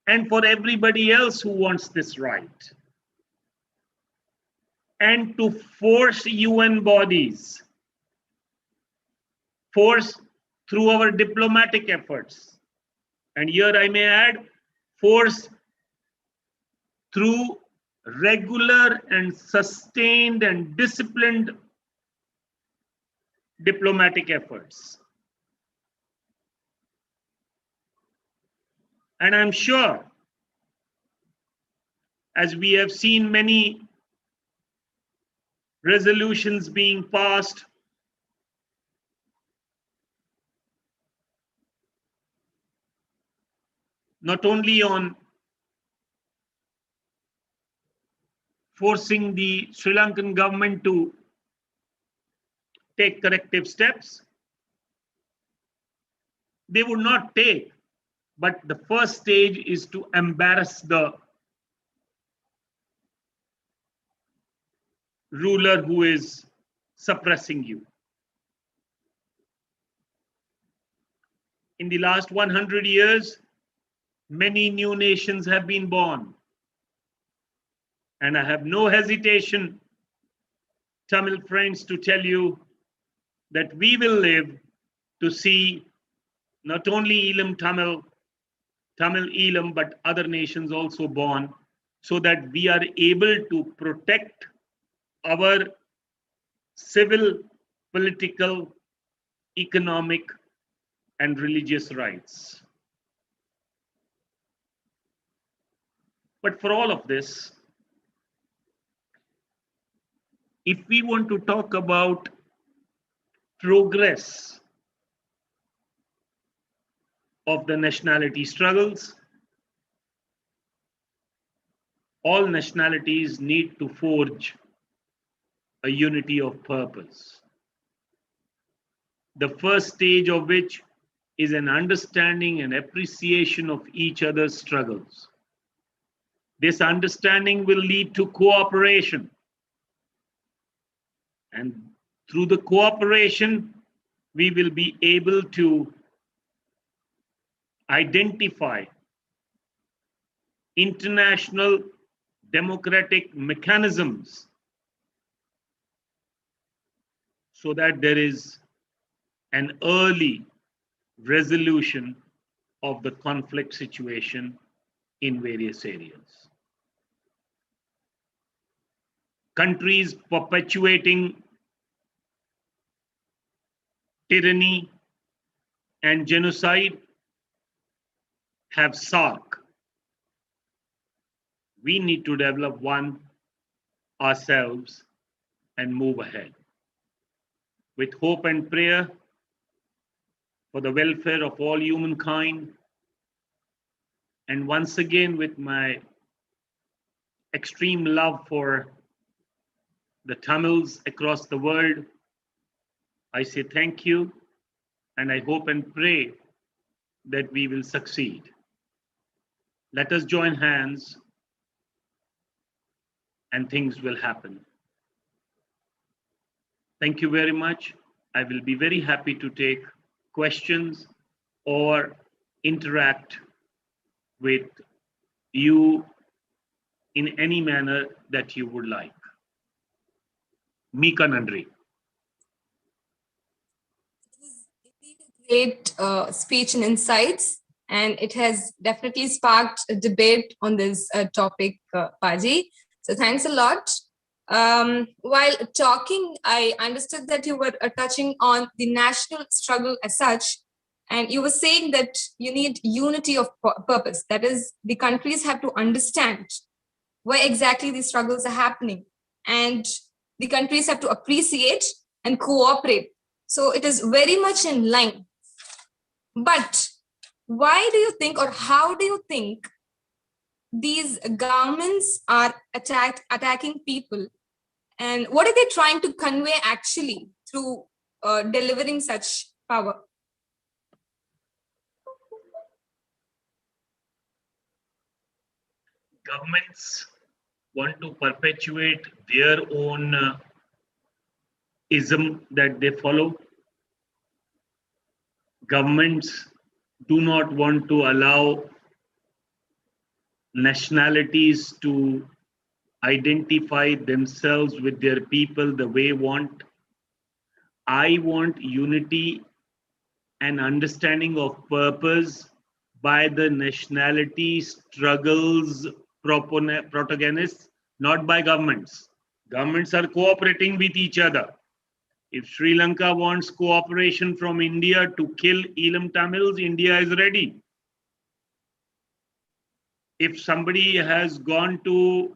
and for everybody else who wants this right, and to force UN bodies, force through our diplomatic efforts, and here I may add, force through regular and sustained and disciplined diplomatic efforts. And I'm sure, as we have seen many resolutions being passed, not only on forcing the Sri Lankan government to take corrective steps, they would not take, but the first stage is to embarrass the ruler who is suppressing you. In the last 100 years, many new nations have been born. And I have no hesitation, Tamil friends, to tell you that we will live to see not only Eelam Tamil Eelam, but other nations also born, so that we are able to protect our civil, political, economic, and religious rights. But for all of this, if we want to talk about progress of the nationality struggles, all nationalities need to forge a unity of purpose. The first stage of which is an understanding and appreciation of each other's struggles. This understanding will lead to cooperation. And through the cooperation, we will be able to identify international democratic mechanisms so that there is an early resolution of the conflict situation in various areas. Countries perpetuating tyranny and genocide have SARC. We need to develop one ourselves and move ahead. With hope and prayer for the welfare of all humankind, and once again with my extreme love for the Tamils across the world, I say thank you, and I hope and pray that we will succeed. Let us join hands and things will happen. Thank you very much. I will be very happy to take questions or interact with you in any manner that you would like. Mika Nandri. Great speech and insights, and it has definitely sparked a debate on this topic, Paji. So thanks a lot. While talking, I understood that you were touching on the national struggle as such, and you were saying that you need unity of purpose. That is, the countries have to understand where exactly these struggles are happening, and the countries have to appreciate and cooperate. So it is very much in line. But why do you think, or how do you think these governments are attacking people? And what are they trying to convey actually through delivering such power? Governments want to perpetuate their own ism that they follow. Governments do not want to allow nationalities to identify themselves with their people the way they want. I want unity and understanding of purpose by the nationality struggles protagonists, not by governments. Governments are cooperating with each other. If Sri Lanka wants cooperation from India to kill Eelam Tamils, India is ready. If somebody has gone to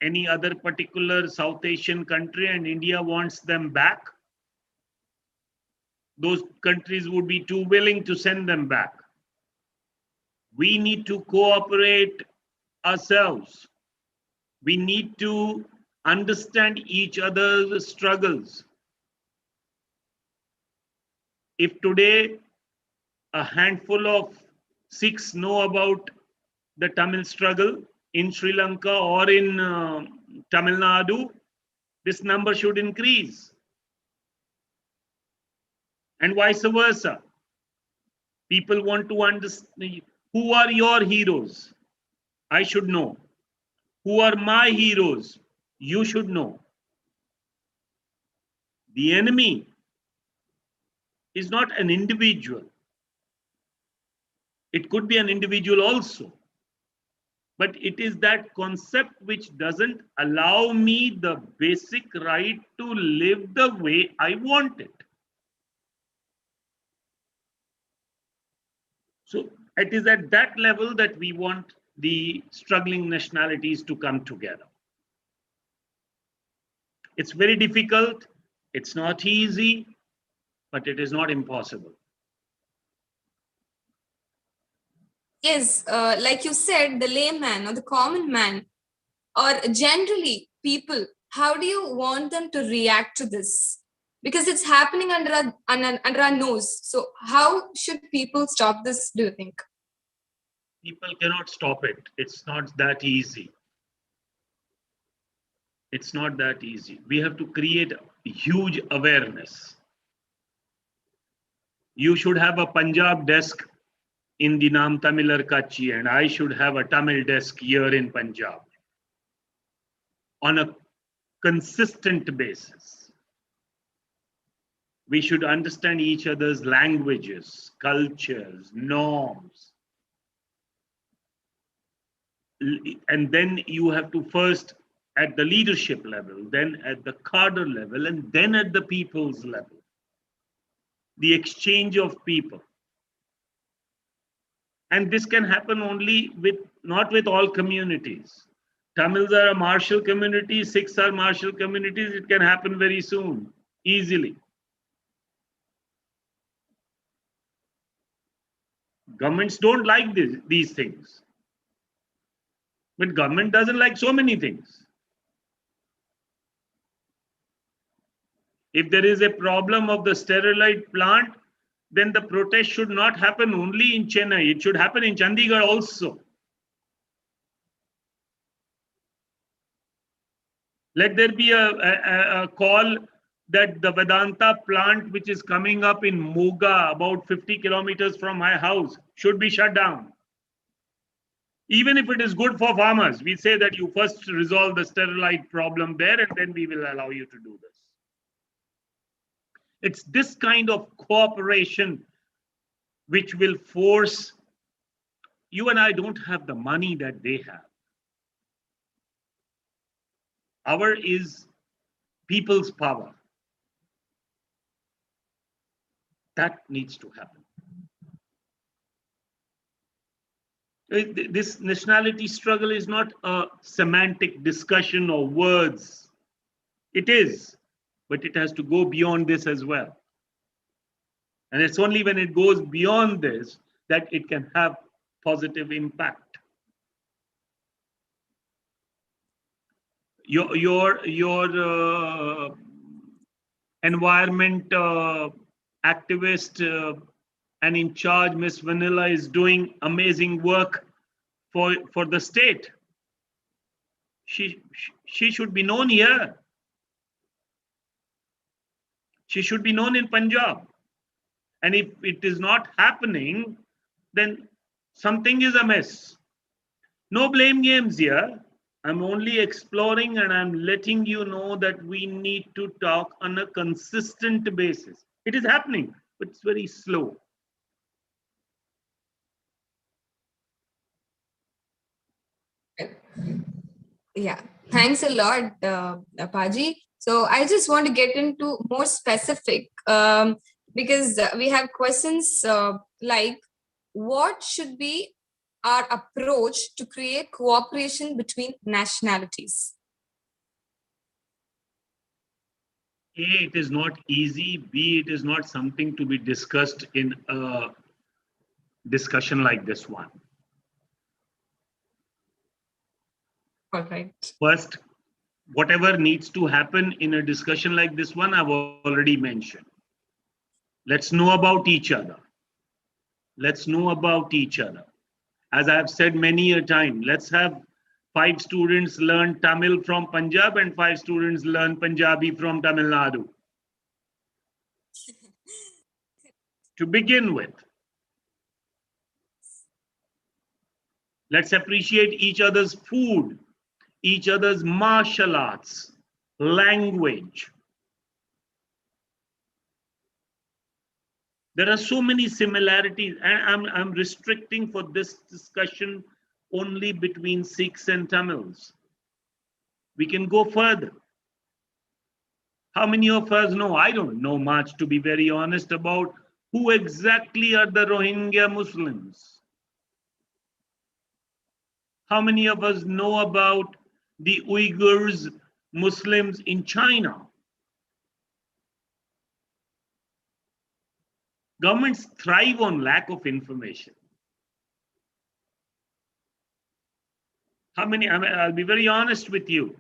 any other particular South Asian country and India wants them back, those countries would be too willing to send them back. We need to cooperate ourselves. We need to understand each other's struggles. If today a handful of Sikhs know about the Tamil struggle in Sri Lanka or in Tamil Nadu, this number should increase. And vice versa. People want to understand, who are your heroes? I should know. Who are my heroes? You should know. The enemy is not an individual. It could be an individual also. But it is that concept which doesn't allow me the basic right to live the way I want it. So it is at that level that we want the struggling nationalities to come together. It's very difficult. It's not easy, but it is not impossible. Yes, like you said, the layman or the common man, or generally people, how do you want them to react to this? Because it's happening under our nose. So how should people stop this, do you think? People cannot stop it. It's not that easy. It's not that easy. We have to create huge awareness. You should have a Punjab desk in the Naam Tamilar Katchi, and I should have a Tamil desk here in Punjab on a consistent basis. We should understand each other's languages, cultures, norms. And then you have to first at the leadership level, then at the cadre level, and then at the people's level. The exchange of people. And this can happen only not with all communities. Tamils are a martial community, Sikhs are martial communities. It can happen very soon, easily. Governments don't like these things. But government doesn't like so many things. If there is a problem of the sterilite plant, then the protest should not happen only in Chennai. It should happen in Chandigarh also. Let there be a call that the Vedanta plant, which is coming up in Moga, about 50 kilometers from my house, should be shut down. Even if it is good for farmers, we say that you first resolve the sterilite problem there, and then we will allow you to do this. It's this kind of cooperation which will force. You and I don't have the money that they have. Our is people's power. That needs to happen. This nationality struggle is not a semantic discussion or words. It is. But it has to go beyond this as well. And it's only when it goes beyond this that it can have positive impact. Your environment activist and in charge, Miss Vanilla, is doing amazing work for the state. She should be known here. She should be known in Punjab. And if it is not happening, then something is amiss. No blame games here. I'm only exploring and I'm letting you know that we need to talk on a consistent basis. It is happening, but it's very slow. Yeah, thanks a lot, Apaji. So I just want to get into more specific because we have questions like what should be our approach to create cooperation between nationalities? A, it is not easy. B, it is not something to be discussed in a discussion like this one. All right. First, whatever needs to happen in a discussion like this one, I've already mentioned. Let's know about each other. Let's know about each other. As I have said many a time, let's have 5 students learn Tamil from Punjab and 5 students learn Punjabi from Tamil Nadu. To begin with, let's appreciate each other's food, each other's martial arts, language. There are so many similarities, and I'm restricting for this discussion only between Sikhs and Tamils. We can go further. How many of us know? I don't know much, to be very honest, about who exactly are the Rohingya Muslims. How many of us know about the Uyghurs Muslims in China? Governments thrive on lack of information. I'll be very honest with you.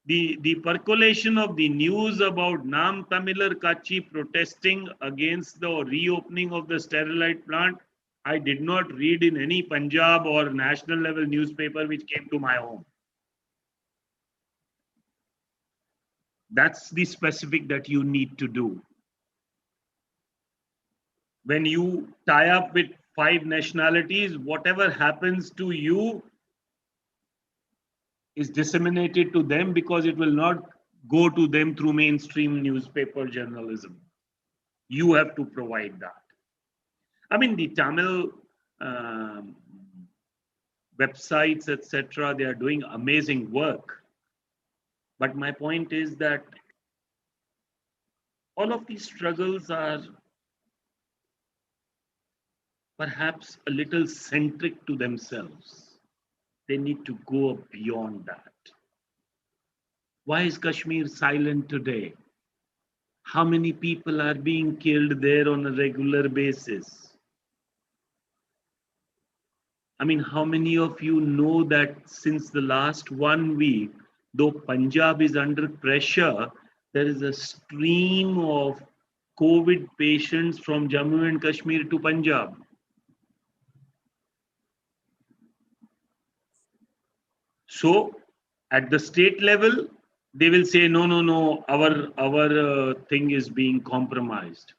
The percolation of the news about Naam, Tamilar, Katchi protesting against the reopening of the sterilite plant, I did not read in any Punjab or national level newspaper which came to my home. That's the specific that you need to do. When you tie up with 5 nationalities, whatever happens to you is disseminated to them, because it will not go to them through mainstream newspaper journalism. You have to provide that. I mean, the Tamil websites, etc., they are doing amazing work. But my point is that all of these struggles are perhaps a little centric to themselves. They need to go beyond that. Why is Kashmir silent today? How many people are being killed there on a regular basis? I mean, how many of you know that since the last 1 week, though Punjab is under pressure, there is a stream of COVID patients from Jammu and Kashmir to Punjab? So at the state level, they will say, no, our thing is being compromised.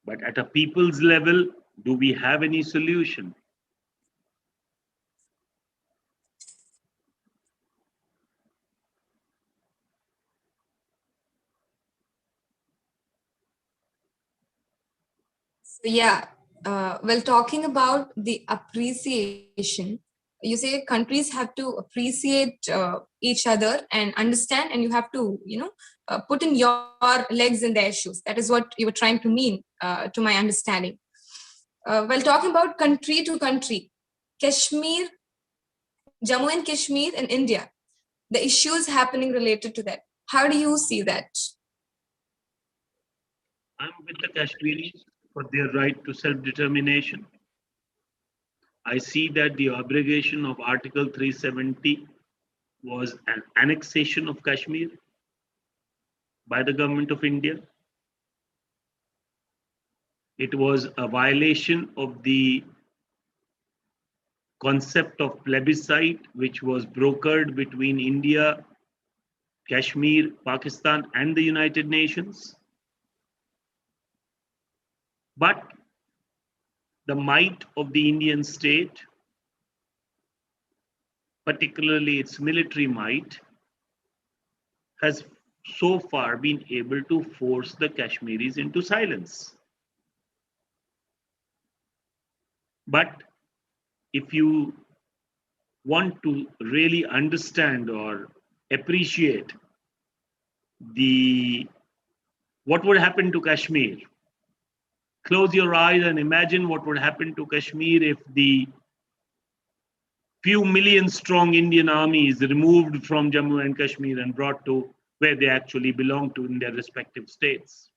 But at a people's level, do we have any solution? So yeah, well, talking about the appreciation, you say countries have to appreciate each other and understand, and you have to, put in your legs in their shoes. That is what you were trying to mean, to my understanding. Well, talking about country to country, Kashmir, Jammu and Kashmir in India, the issues happening related to that. How do you see that? I'm with the Kashmiris for their right to self-determination. I see that the abrogation of Article 370 was an annexation of Kashmir by the government of India. It was a violation of the concept of plebiscite, which was brokered between India, Kashmir, Pakistan, and the United Nations. But the might of the Indian state, particularly its military might, has so far been able to force the Kashmiris into silence. But if you want to really understand or appreciate what would happen to Kashmir, close your eyes and imagine what would happen to Kashmir if the few million strong Indian army is removed from Jammu and Kashmir and brought to where they actually belong to in their respective states.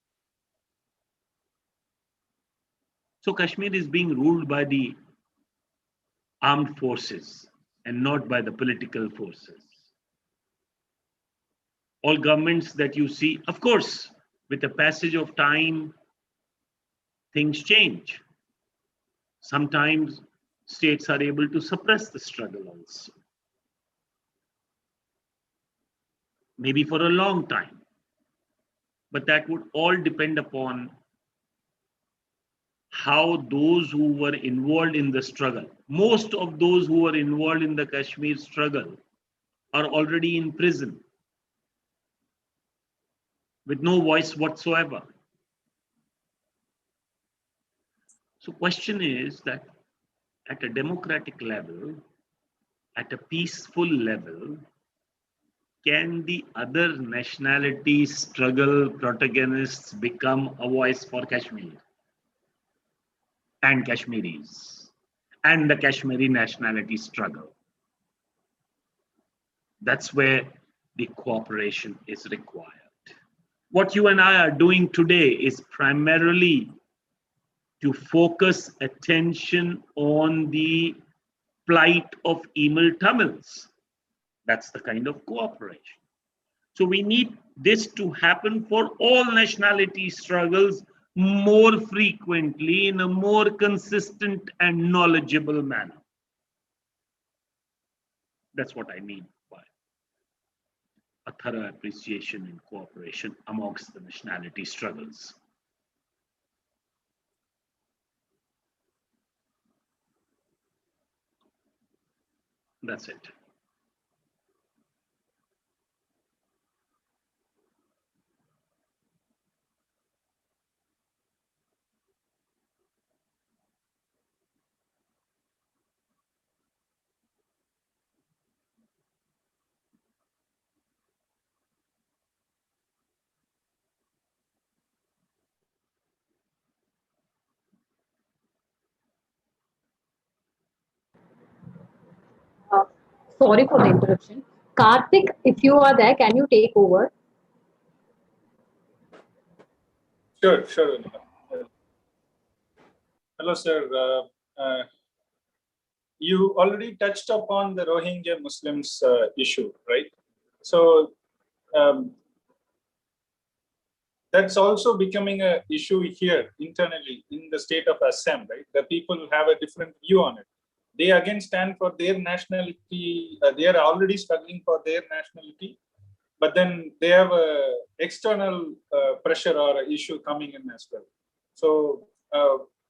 So Kashmir is being ruled by the armed forces and not by the political forces. All governments that you see, of course, with the passage of time, things change. Sometimes states are able to suppress the struggle also. Maybe for a long time. But that would all depend upon how those who were involved in the struggle, most of those who were involved in the Kashmir struggle are already in prison with no voice whatsoever. So question is that at a democratic level, at a peaceful level, can the other nationality struggle protagonists become a voice for Kashmir and Kashmiris and the Kashmiri nationality struggle? That's where the cooperation is required. What you and I are doing today is primarily to focus attention on the plight of Tamil Tamils. That's the kind of cooperation. So we need this to happen for all nationality struggles more frequently in a more consistent and knowledgeable manner. That's what I mean by a thorough appreciation and cooperation amongst the nationality struggles. That's it. Uh, Sorry for the interruption. Karthik, if you are there, can you take over? Sure, sure. Hello, sir. You already touched upon the Rohingya Muslims issue, right? So that's also becoming an issue here internally in the state of Assam, right? The people have a different view on it. They again stand for their nationality. They are already struggling for their nationality, but then they have a external pressure or issue coming in as well. So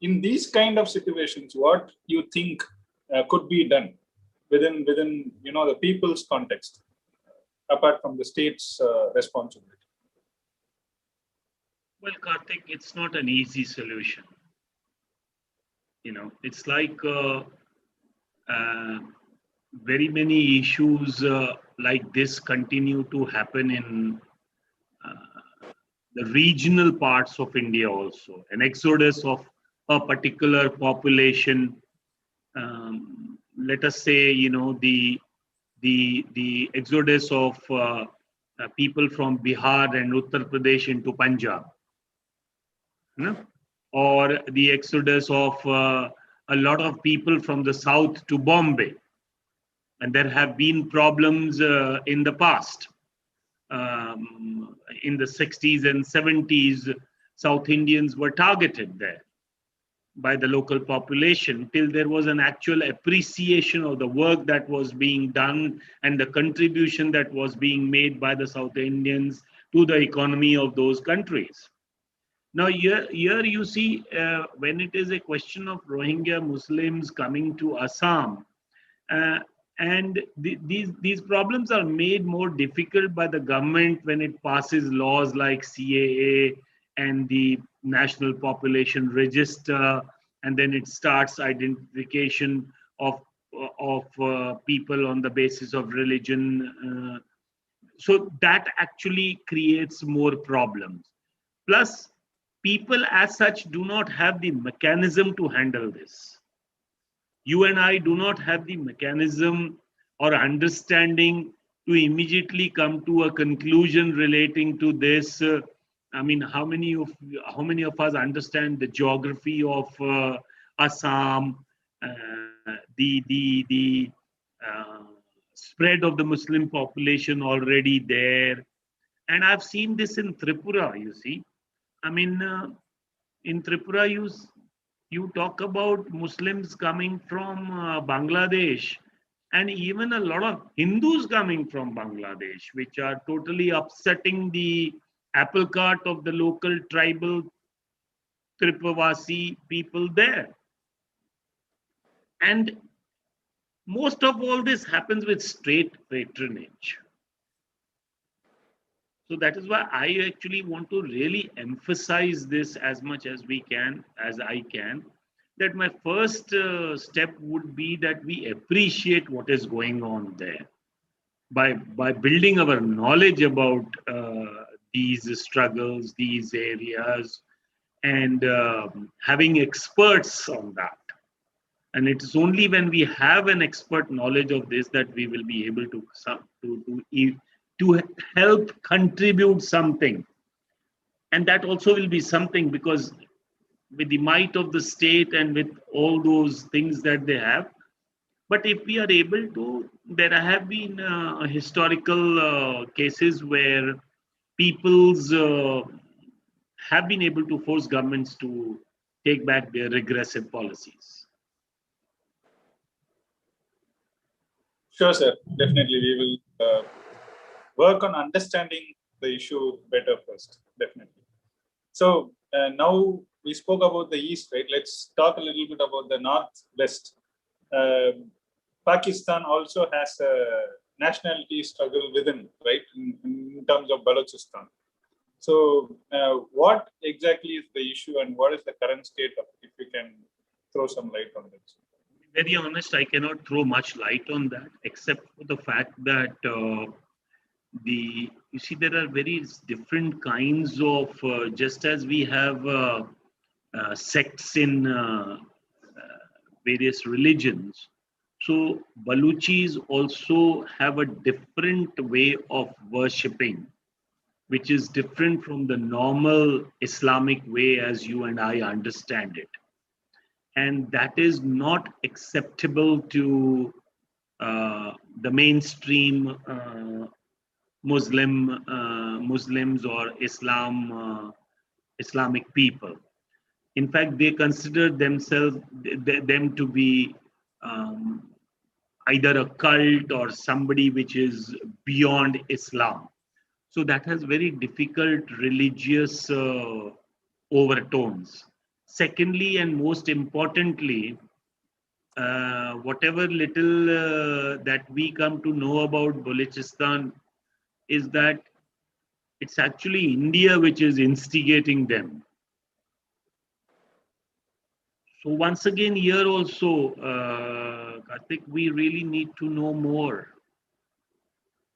in these kind of situations, what you think could be done within the people's context, apart from the state's responsibility? Well, Karthik, it's not an easy solution. It's like very many issues like this continue to happen in the regional parts of India also. An exodus of a particular population, let us say, the exodus of people from Bihar and Uttar Pradesh into Punjab, or the exodus of a lot of people from the south to Bombay. And there have been problems in the past. In the 60s and 70s, South Indians were targeted there by the local population till there was an actual appreciation of the work that was being done and the contribution that was being made by the South Indians to the economy of those countries. Now, here you see, when it is a question of Rohingya Muslims coming to Assam, and these problems are made more difficult by the government when it passes laws like CAA and the National Population Register, and then it starts identification of people on the basis of religion. So that actually creates more problems. Plus, people as such do not have the mechanism to handle this. You and I do not have the mechanism or understanding to immediately come to a conclusion relating to this. I mean, how many of us understand the geography of Assam, the spread of the Muslim population already there? And I've seen this in Tripura, you see. I mean, in Tripura, you talk about Muslims coming from Bangladesh, and even a lot of Hindus coming from Bangladesh, which are totally upsetting the apple cart of the local tribal Tripavasi people there. And most of all this happens with state patronage. So that is why I actually want to really emphasize this as much as we can, as I can, that my first step would be that we appreciate what is going on there by building our knowledge about these struggles, these areas, and having experts on that. And it is only when we have an expert knowledge of this that we will be able to help contribute something. And that also will be something, because with the might of the state and with all those things that they have, but if we are able to, there have been historical cases where peoples have been able to force governments to take back their regressive policies. Sure, sir. Definitely, we will work on understanding the issue better first. Definitely. So now we spoke about the East, right? Let's talk a little bit about the Northwest. Pakistan also has a nationality struggle within, right, in terms of Balochistan. So what exactly is the issue and what is the current state of it, if you can throw some light on this? Very honest, I cannot throw much light on that, except for the fact that you see, there are very different kinds of, just as we have sects in various religions, so Baluchis also have a different way of worshipping, which is different from the normal Islamic way as you and I understand it. And that is not acceptable to the mainstream Muslims or Islamic people. In fact, they consider them to be either a cult or somebody which is beyond Islam. So that has very difficult religious overtones. Secondly, and most importantly, whatever little that we come to know about Balochistan is that it's actually India which is instigating them. So once again, here also, Karthik, we really need to know more.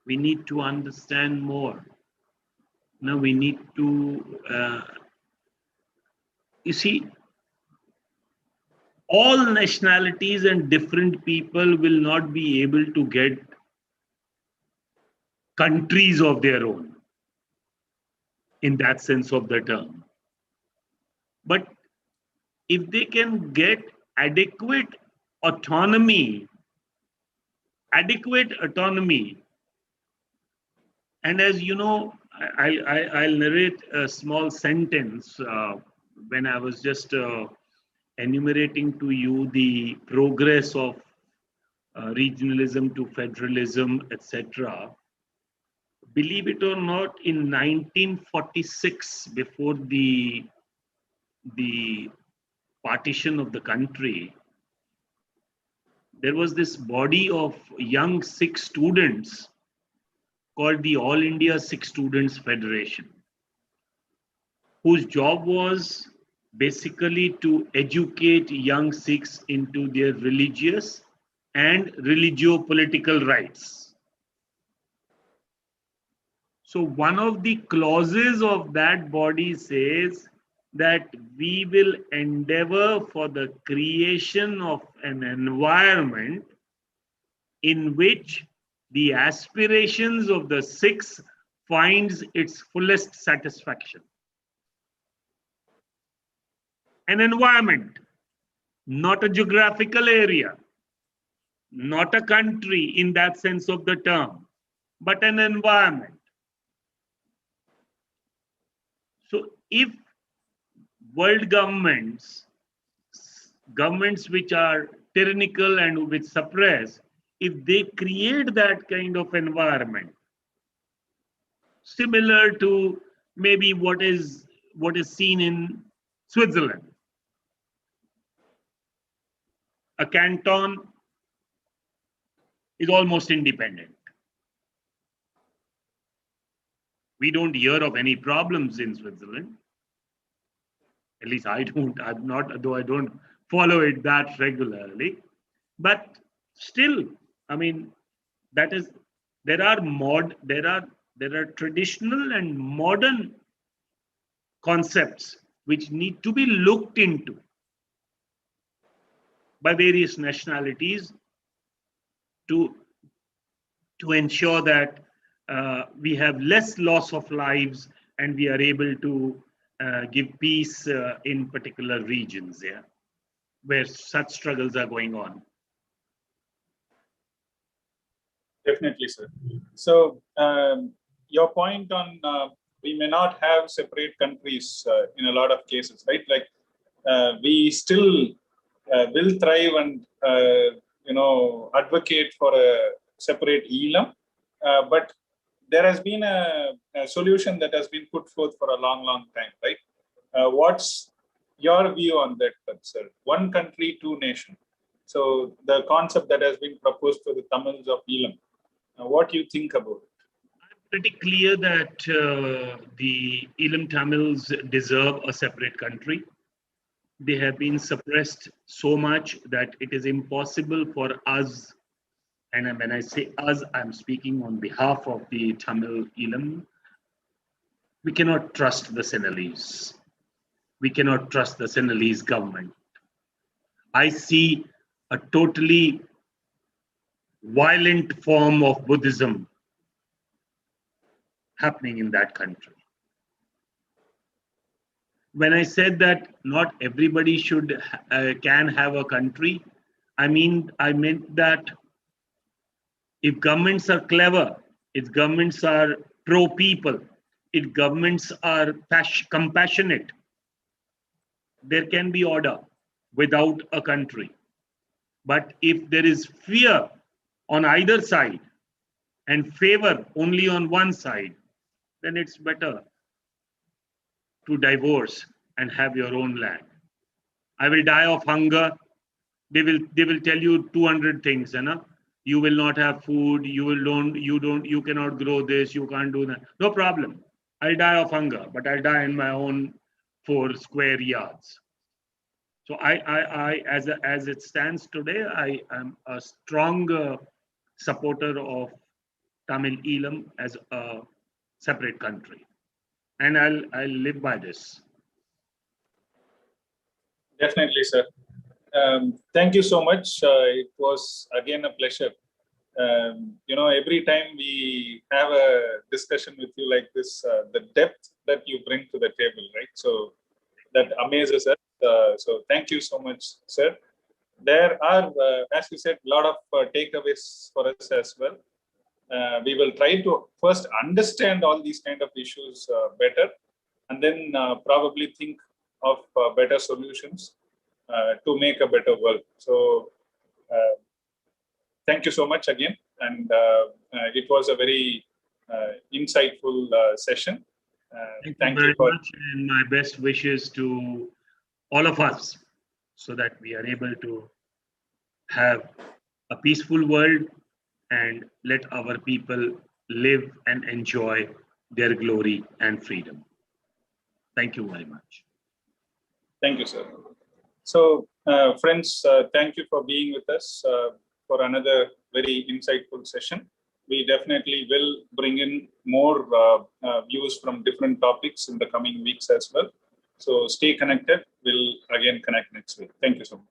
We need to understand more. Now we need to, you see, all nationalities and different people will not be able to get countries of their own in that sense of the term. But if they can get adequate autonomy, and as you know, I'll narrate a small sentence when I was just enumerating to you the progress of regionalism to federalism, etc. Believe it or not, in 1946, before the partition of the country, there was this body of young Sikh students called the All India Sikh Students Federation, whose job was basically to educate young Sikhs into their religious and religio-political rights. So one of the clauses of that body says that we will endeavor for the creation of an environment in which the aspirations of the Sikhs finds its fullest satisfaction. An environment, not a geographical area, not a country in that sense of the term, but an environment. So if world governments which are tyrannical and which suppress, if they create that kind of environment, similar to maybe what is seen in Switzerland, a canton is almost independent. We don't hear of any problems in Switzerland. At least I don't. I'm not, though I don't follow it that regularly. But still, I mean, there are traditional and modern concepts which need to be looked into by various nationalities to ensure that we have less loss of lives and we are able to give peace in particular regions, where such struggles are going on. Definitely, sir. So your point on we may not have separate countries in a lot of cases, right? Like we still will thrive and advocate for a separate Eelam, but there has been a solution that has been put forth for a long, long time, right? What's your view on that, sir? One country, two nations. So the concept that has been proposed for the Tamils of Eelam. What do you think about it? I'm pretty clear that the Eelam Tamils deserve a separate country. They have been suppressed so much that it is impossible for us, and when I say us, I'm speaking on behalf of the Tamil Eelam. We cannot trust the Senegalese. We cannot trust the Senegalese government. I see a totally violent form of Buddhism happening in that country. When I said that not everybody can have a country, I meant that if governments are clever, if governments are pro-people, if governments are compassionate, there can be order without a country. But if there is fear on either side and favor only on one side, then it's better to divorce and have your own land. I will die of hunger. They will tell you 200 things, you will not have food, you cannot grow this, you can't do that. No problem. I'll die of hunger, but I'll die in my own 4 square yards. So as it stands today, I am a strong supporter of Tamil Eelam as a separate country, and I'll live by this. Definitely, sir. Thank you so much. It was again a pleasure. Every time we have a discussion with you like this, the depth that you bring to the table, right? So that amazes us. So thank you so much, sir. There are, as you said, a lot of takeaways for us as well. We will try to first understand all these kind of issues better, and then probably think of better solutions to make a better world. So thank you so much again. And it was a very insightful session. Thank you very much, and my best wishes to all of us, so that we are able to have a peaceful world and let our people live and enjoy their glory and freedom. Thank you very much. Thank you, sir. So, friends, thank you for being with us for another very insightful session. We definitely will bring in more views from different topics in the coming weeks as well. So stay connected. We'll again connect next week. Thank you so much.